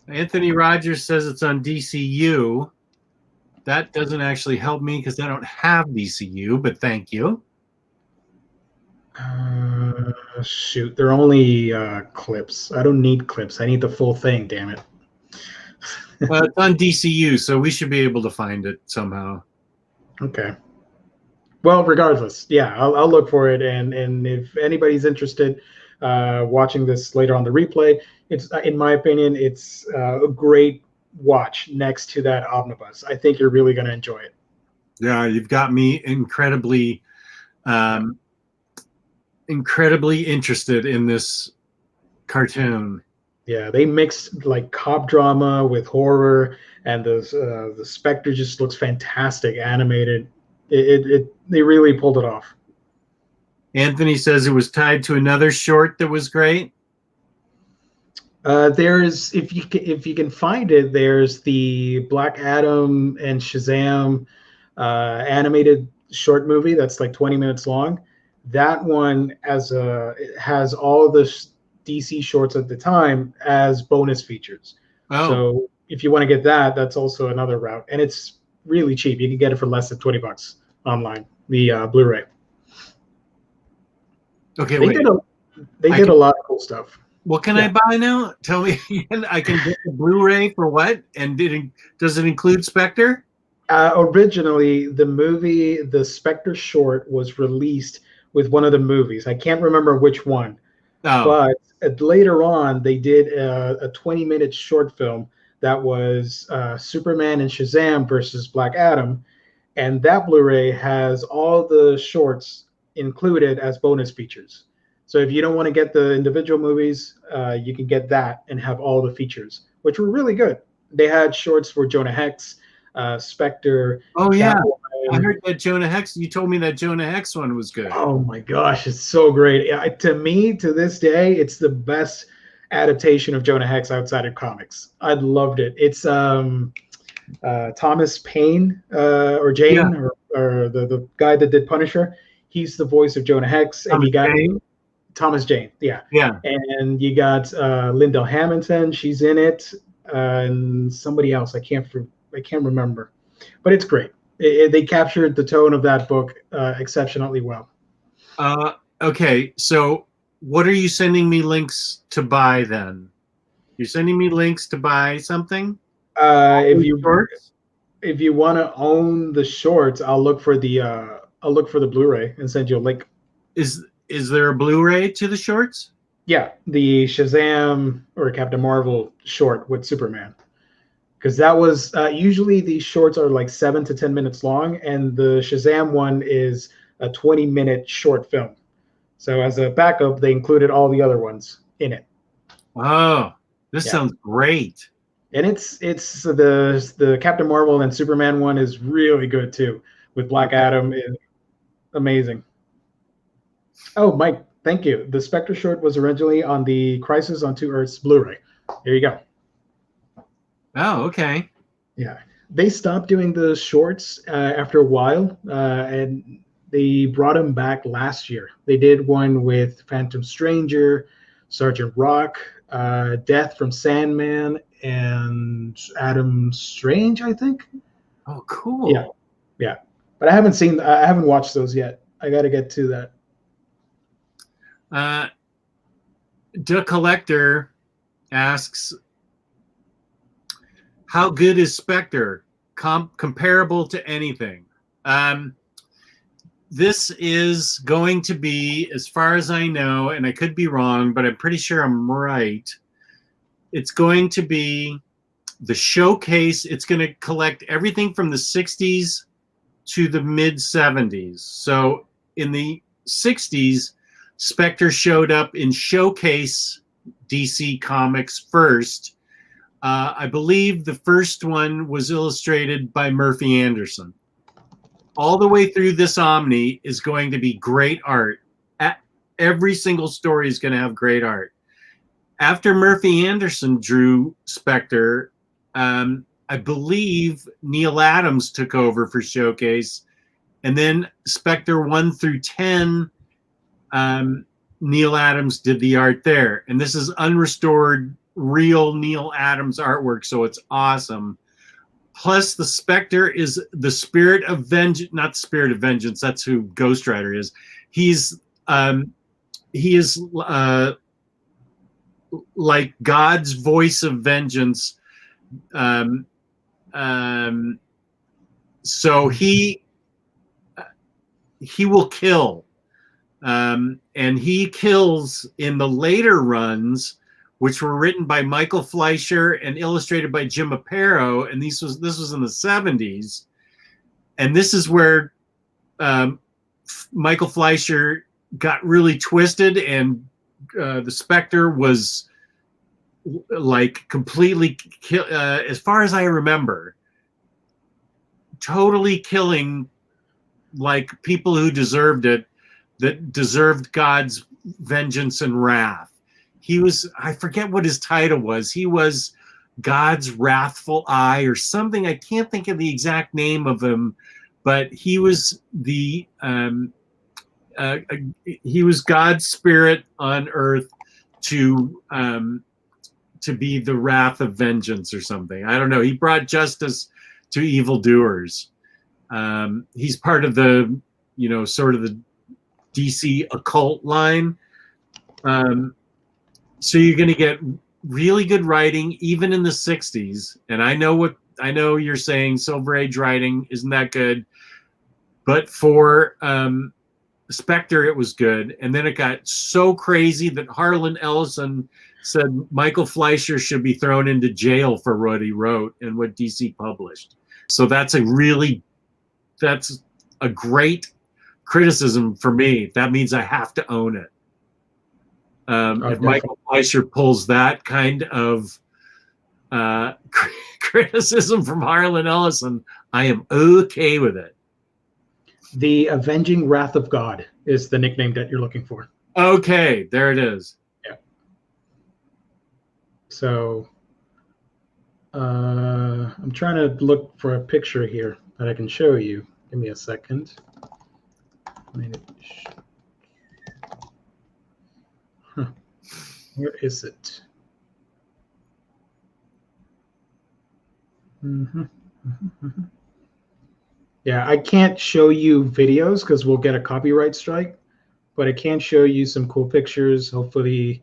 Anthony Rogers says it's on DCU. That doesn't actually help me because I don't have DCU, but thank you. Shoot, they're only clips. I don't need clips. I need the full thing, damn it. Well, it's on DCU, so we should be able to find it somehow. Okay. Well, regardless, yeah, I'll look for it, and if anybody's interested watching this later on the replay, it's in my opinion, it's a great watch next to that Omnibus. I think you're really going to enjoy it. Yeah, you've got me incredibly interested in this cartoon. Yeah, they mixed like cop drama with horror, and the Spectre just looks fantastic animated. They really pulled it off. Anthony says it was tied to another short that was great. There's if you can find it, there's the Black Adam and Shazam animated short movie that's like 20 minutes long. That one it has all the DC shorts at the time as bonus features. Oh. So if you want to get that, that's also another route, and it's really cheap. You can get it for less than $20 online. The Blu-ray. Okay, they did a lot of cool stuff. What can I buy now? Tell me again. I can get the Blu-ray for what? And does it include Spectre? Originally, the movie, the Spectre short, was released with one of the movies. I can't remember which one. Oh. But later on, they did a 20-minute short film that was Superman and Shazam versus Black Adam. And that Blu-ray has all the shorts included as bonus features. So if you don't want to get the individual movies, you can get that and have all the features, which were really good. They had shorts for Jonah Hex, Spectre. Oh, yeah. I heard that Jonah Hex. You told me that Jonah Hex one was good. Oh, my gosh. It's so great. To me, to this day, it's the best adaptation of Jonah Hex outside of comics. I loved it. It's Thomas Paine or Jane, yeah. or the guy that did Punisher. He's the voice of Jonah Hex. And you got Thomas Jane. Yeah. Yeah. And you got Lindell Hamilton. She's in it. And somebody else. I can't remember. But it's great. They captured the tone of that book exceptionally well. Okay. So what are you sending me links to buy then? You're sending me links to buy something? If you want to own the shorts, I'll look for the Blu-ray and send you a link. Is there a Blu-ray to the shorts? Yeah, the Shazam or Captain Marvel short with Superman. Because that was usually these shorts are like 7 to 10 minutes long, and the Shazam one is a 20-minute short film. So as a backup, they included all the other ones in it. Oh, this sounds great. And it's the Captain Marvel and Superman one is really good too, with Black Adam. Is amazing. Oh, Mike, thank you. The Spectre short was originally on the Crisis on Two Earths Blu-ray. There you go. Oh, okay. Yeah, they stopped doing the shorts after a while, and they brought them back last year. They did one with Phantom Stranger, Sergeant Rock, Death from Sandman, and Adam Strange, I think. Oh, cool. Yeah. But I haven't watched those yet. I got to get to that. The Collector asks, how good is Spectre? Comparable to anything? this is going to be, as far as I know, and I could be wrong, but I'm pretty sure I'm right. It's going to be the showcase. It's going to collect everything from the 60s to the mid 70s. So in the 60s, Spectre showed up in Showcase DC Comics first. I believe the first one was illustrated by Murphy Anderson. All the way through this Omni is going to be great art. Every single story is going to have great art. After Murphy Anderson drew Spectre, I believe Neil Adams took over for Showcase, and then Spectre 1 through 10, Neil Adams did the art there. And this is unrestored, real Neil Adams artwork, so it's awesome. Plus, the Spectre is the spirit of vengeance, not spirit of vengeance. That's who Ghost Rider is. He is like God's voice of vengeance. So he will kill, and he kills in the later runs, which were written by Michael Fleischer and illustrated by Jim Aparo, and this was in the 70s. And this is where Michael Fleischer got really twisted, and the Spectre was like completely, as far as I remember, totally killing like people who deserved it, that deserved God's vengeance and wrath. He was, I forget what his title was. He was God's wrathful eye or something. I can't think of the exact name of him, but he was the he was God's spirit on earth to be the wrath of vengeance or something. I don't know. He brought justice to evildoers. He's part of the, sort of the DC occult line. So you're going to get really good writing, even in the 60s. And I know you're saying Silver Age writing isn't that good, but for Spectre, it was good. And then it got so crazy that Harlan Ellison said Michael Fleischer should be thrown into jail for what he wrote and what DC published. So that's a great criticism for me. That means I have to own it. If Michael Fleischer pulls that kind of criticism from Harlan Ellison, I am okay with it. The Avenging Wrath of God is the nickname that you're looking for. Okay, there it is. Yeah. So I'm trying to look for a picture here that I can show you. Give me a second. Where is it? Yeah, I can't show you videos because we'll get a copyright strike, but I can show you some cool pictures. Hopefully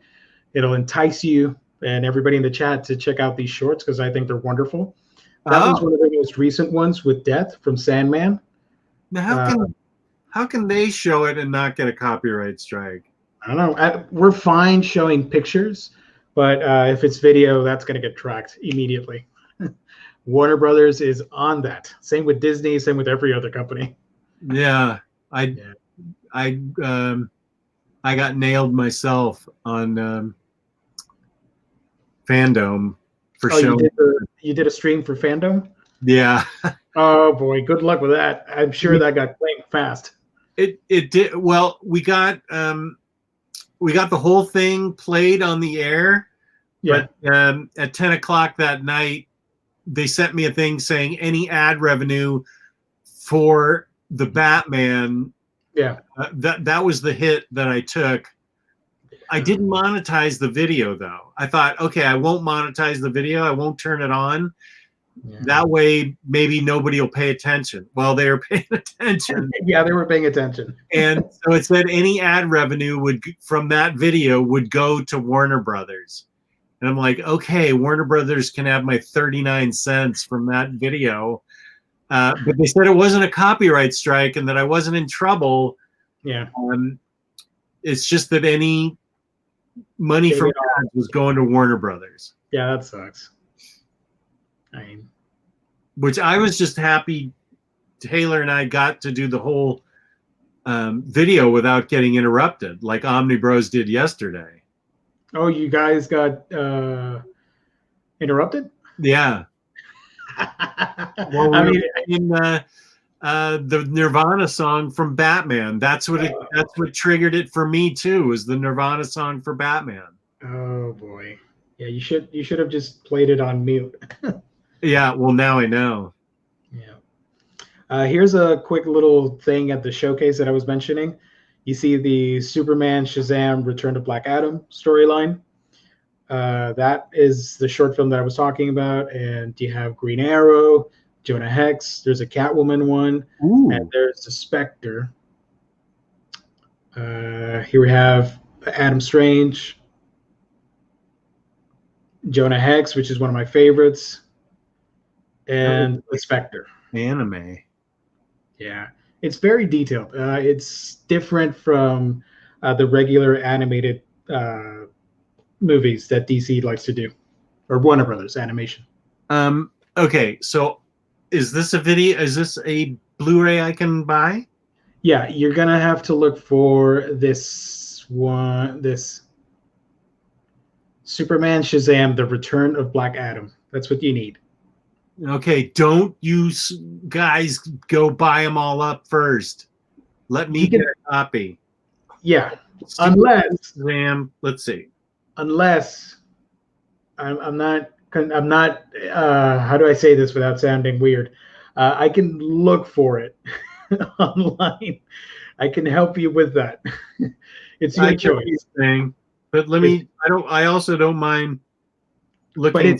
it'll entice you and everybody in the chat to check out these shorts because I think they're wonderful. That one's one of the most recent ones with Death from Sandman. Now, how can they show it and not get a copyright strike? I don't know. We're fine showing pictures, but if it's video, that's going to get tracked immediately. Warner Brothers is on that. Same with Disney. Same with every other company. Yeah, I got nailed myself on Fandom for showing. You did a stream for Fandom? Yeah. Oh boy, good luck with that. I'm sure that got claimed fast. It did. Well, we got the whole thing played on the air. Yeah. But at 10 o'clock that night, they sent me a thing saying any ad revenue for the Batman. Yeah. That was the hit that I took. I didn't monetize the video though. I thought, okay, I won't monetize the video. I won't turn it on. Yeah. That way, maybe nobody will pay attention. Well, they were paying attention. Yeah, they were paying attention. And so it said any ad revenue from that video would go to Warner Brothers. And I'm like, okay, Warner Brothers can have my 39 cents from that video. But they said it wasn't a copyright strike and that I wasn't in trouble. Yeah. It's just that any money from ads was going to Warner Brothers. Yeah, that sucks. Which I was just happy Taylor and I got to do the whole video without getting interrupted, like OmniBros did yesterday. Oh, you guys got interrupted? Yeah. Well, the Nirvana song from Batman. That's what triggered it for me too. Was the Nirvana song for Batman? Oh boy, yeah. You should have just played it on mute. Yeah. Well, now I know. Yeah. Here's a quick little thing at the showcase that I was mentioning. You see the Superman, Shazam, Return to Black Adam storyline. That is the short film that I was talking about, and you have Green Arrow, Jonah Hex. There's a Catwoman one, and there's the Spectre. Here we have Adam Strange, Jonah Hex, which is one of my favorites, and the Spectre. Anime. Yeah, it's very detailed. It's different from the regular animated movies that DC likes to do, or Warner Brothers animation. Okay, so is this a video? Is this a Blu-ray I can buy? Yeah, you're gonna have to look for this one. This Superman, Shazam: The Return of Black Adam. That's what you need. Okay, don't you guys go buy them all up first. Let me get a copy. Yeah, unless Shazam. Let's see. Unless I'm not. How do I say this without sounding weird? I can look for it online. I can help you with that. It's your choice. But let me. I also don't mind looking.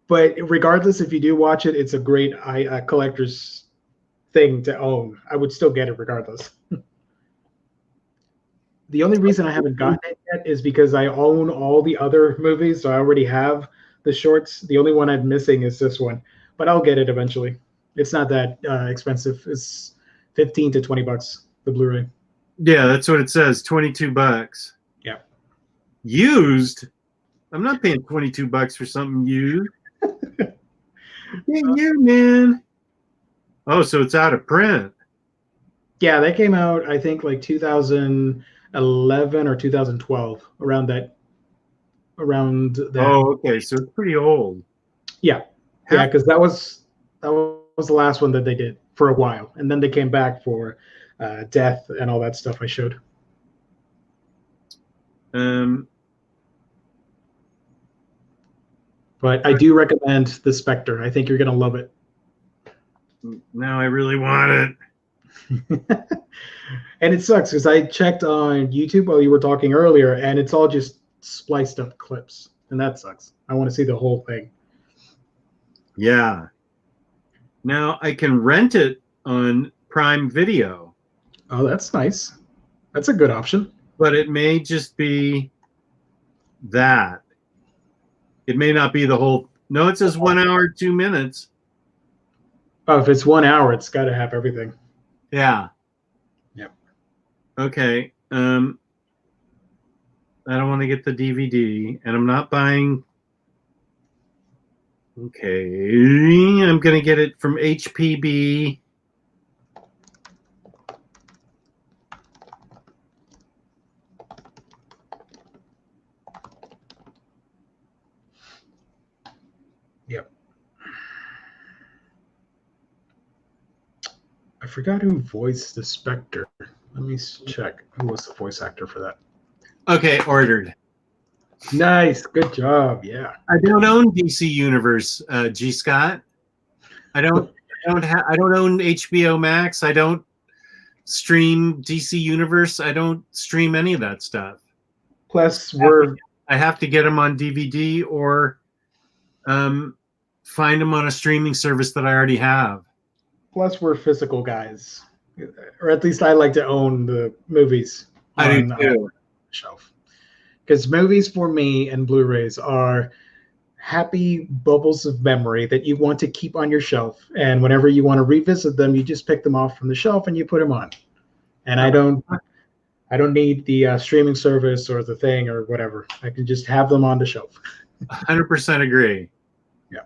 But regardless, if you do watch it, it's a great collector's thing to own. I would still get it regardless. The only reason I haven't gotten it yet is because I own all the other movies, so I already have the shorts. The only one I'm missing is this one, but I'll get it eventually. It's not that expensive. It's $15 to $20, the Blu-ray. Yeah, that's what it says. $22. Yeah. Used? I'm not paying $22 for something used. Yeah, man. Oh, so it's out of print. Yeah, that came out, I think, like 2011 or 2012, around that. Oh, okay, so it's pretty old. Yeah, yeah, because that was the last one that they did for a while, and then they came back for Death and all that stuff I showed. But I do recommend the Spectre. I think you're gonna love it. Now I really want it. And it sucks because I checked on YouTube while you were talking earlier, and it's all just spliced up clips, and that sucks. I want to see the whole thing. Yeah. Now I can rent it on Prime Video. Oh, that's nice. That's a good option. But it may just be that. It may not be the whole. No, it says 1 hour, 2 minutes. Oh, if it's 1 hour, it's got to have everything. Yeah. Yep. Okay. I don't want to get the DVD, and I'm not buying. Okay, I'm gonna get it from HPB. Yep. I forgot who voiced the Spectre. Let me check. Who was the voice actor for that? Okay, ordered. Nice, good job. Yeah. I don't own DC Universe, G. Scott. I don't own HBO Max. I don't stream DC Universe. I don't stream any of that stuff. Plus, I have to get them on DVD or find them on a streaming service that I already have. Plus, we're physical guys, or at least I like to own the movies. I do too. Shelf. Because movies for me and Blu-rays are happy bubbles of memory that you want to keep on your shelf. And whenever you want to revisit them, you just pick them off from the shelf and you put them on. And I don't need the streaming service or the thing or whatever. I can just have them on the shelf. 100% agree. Yeah.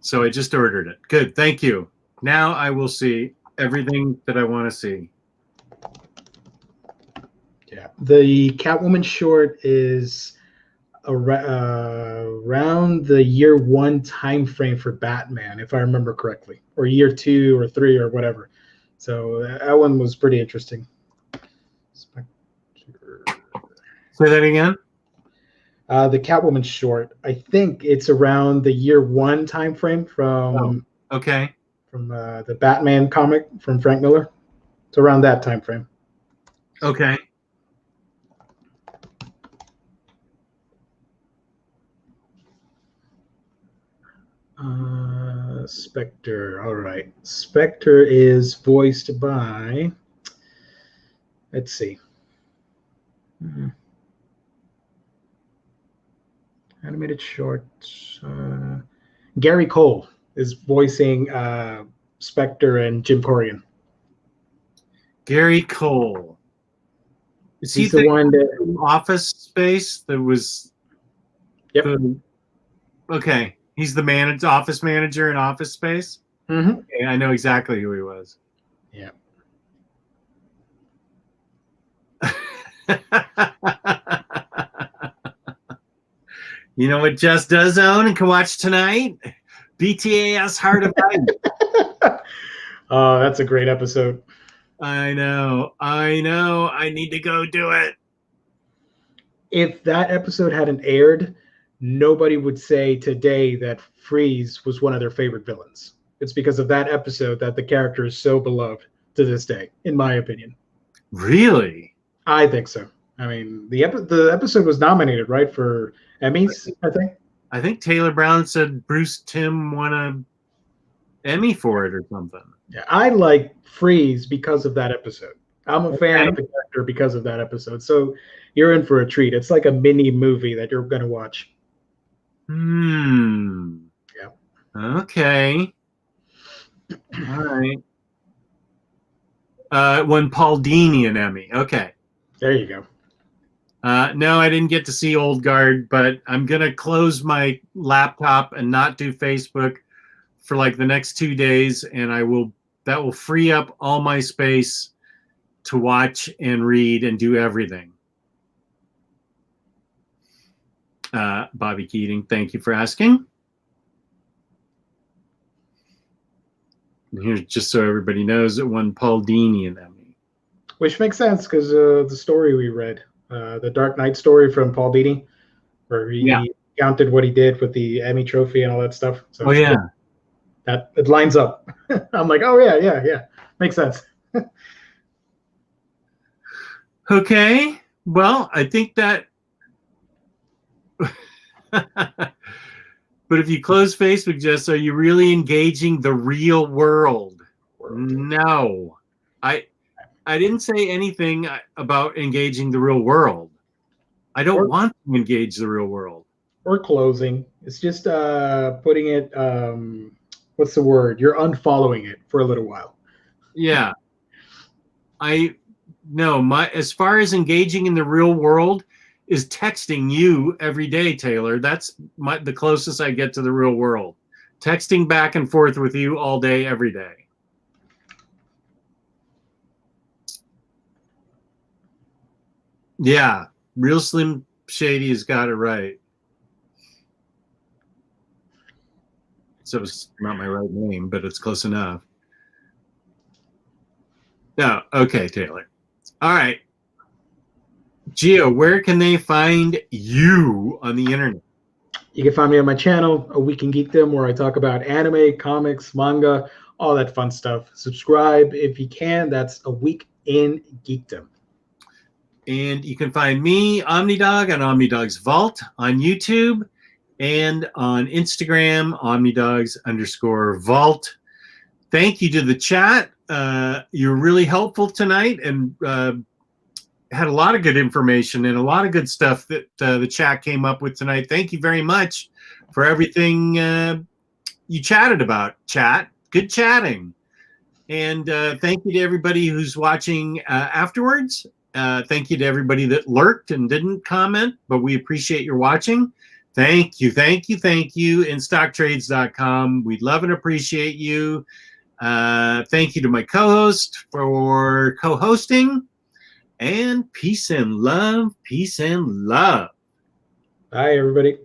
So I just ordered it. Good. Thank you. Now I will see everything that I want to see. Yeah. The Catwoman short is around the year 1 time frame for Batman, if I remember correctly, or year 2 or 3 or whatever. So that one was pretty interesting. Say that again. The Catwoman short, I think it's around the year 1 time frame from okay, from the Batman comic from Frank Miller. It's around that time frame. Okay. Spectre. All right. Spectre is voiced by, let's see. Animated shorts. Gary Cole is voicing Spectre and Jim Corrigan. Gary Cole. Is He's the one that Office Space that was? Yep. Okay. He's the office manager in Office Space? Mm-hmm. Okay, I know exactly who he was. Yeah. You know what Jess does own and can watch tonight? BTAS Heart of Iron. Oh, that's a great episode. I know. I need to go do it. If that episode hadn't aired, nobody would say today that Freeze was one of their favorite villains. It's because of that episode that the character is so beloved to this day, in my opinion. Really? I think so. I mean, the episode was nominated, right, for Emmys, I think? I think Taylor Brown said Bruce Timm won an Emmy for it or something. Yeah, I like Freeze because of that episode. I'm a fan of the character because of that episode. So you're in for a treat. It's like a mini movie that you're going to watch. Yeah. Okay. All right. Won Paul Dini an Emmy. Okay. There you go. No, I didn't get to see Old Guard, but I'm going to close my laptop and not do Facebook for like the next 2 days, and that will free up all my space to watch and read and do everything. Bobby Keating, thank you for asking. And here's just so everybody knows, it won Paul Dini an Emmy. Which makes sense because the story we read, the Dark Knight story from Paul Dini, where he counted what he did with the Emmy trophy and all that stuff. So that it lines up. I'm like, oh yeah, makes sense. Okay, well, I think that. But if you close Facebook, Jess, are you really engaging the real world? No, I didn't say anything about engaging the real world. I don't want to engage the real world. Or closing. It's just putting it. What's the word? You're unfollowing it for a little while. Yeah. As far as engaging in the real world is texting you every day, Taylor. That's the closest I get to the real world. Texting back and forth with you all day, every day. Yeah, Real Slim Shady has got it right. So it's not my right name, but it's close enough. No, okay, Taylor. All right. Gio, where can they find you on the internet? You can find me on my channel, A Week in Geekdom, where I talk about anime, comics, manga, all that fun stuff. Subscribe if you can. That's A Week in Geekdom. And you can find me, Omnidog, on Omnidog's Vault on YouTube and on Instagram, Omnidogs_Vault. Thank you to the chat. You're really helpful tonight and had a lot of good information and a lot of good stuff that the chat came up with tonight. Thank you very much for everything you chatted about, chat. Good chatting. And thank you to everybody who's watching afterwards. Thank you to everybody that lurked and didn't comment, but we appreciate your watching. Thank you, thank you, thank you. InStockTrades.com. We love and appreciate you. Thank you to my co-host for co-hosting. And peace and love. Peace and love. Bye, everybody.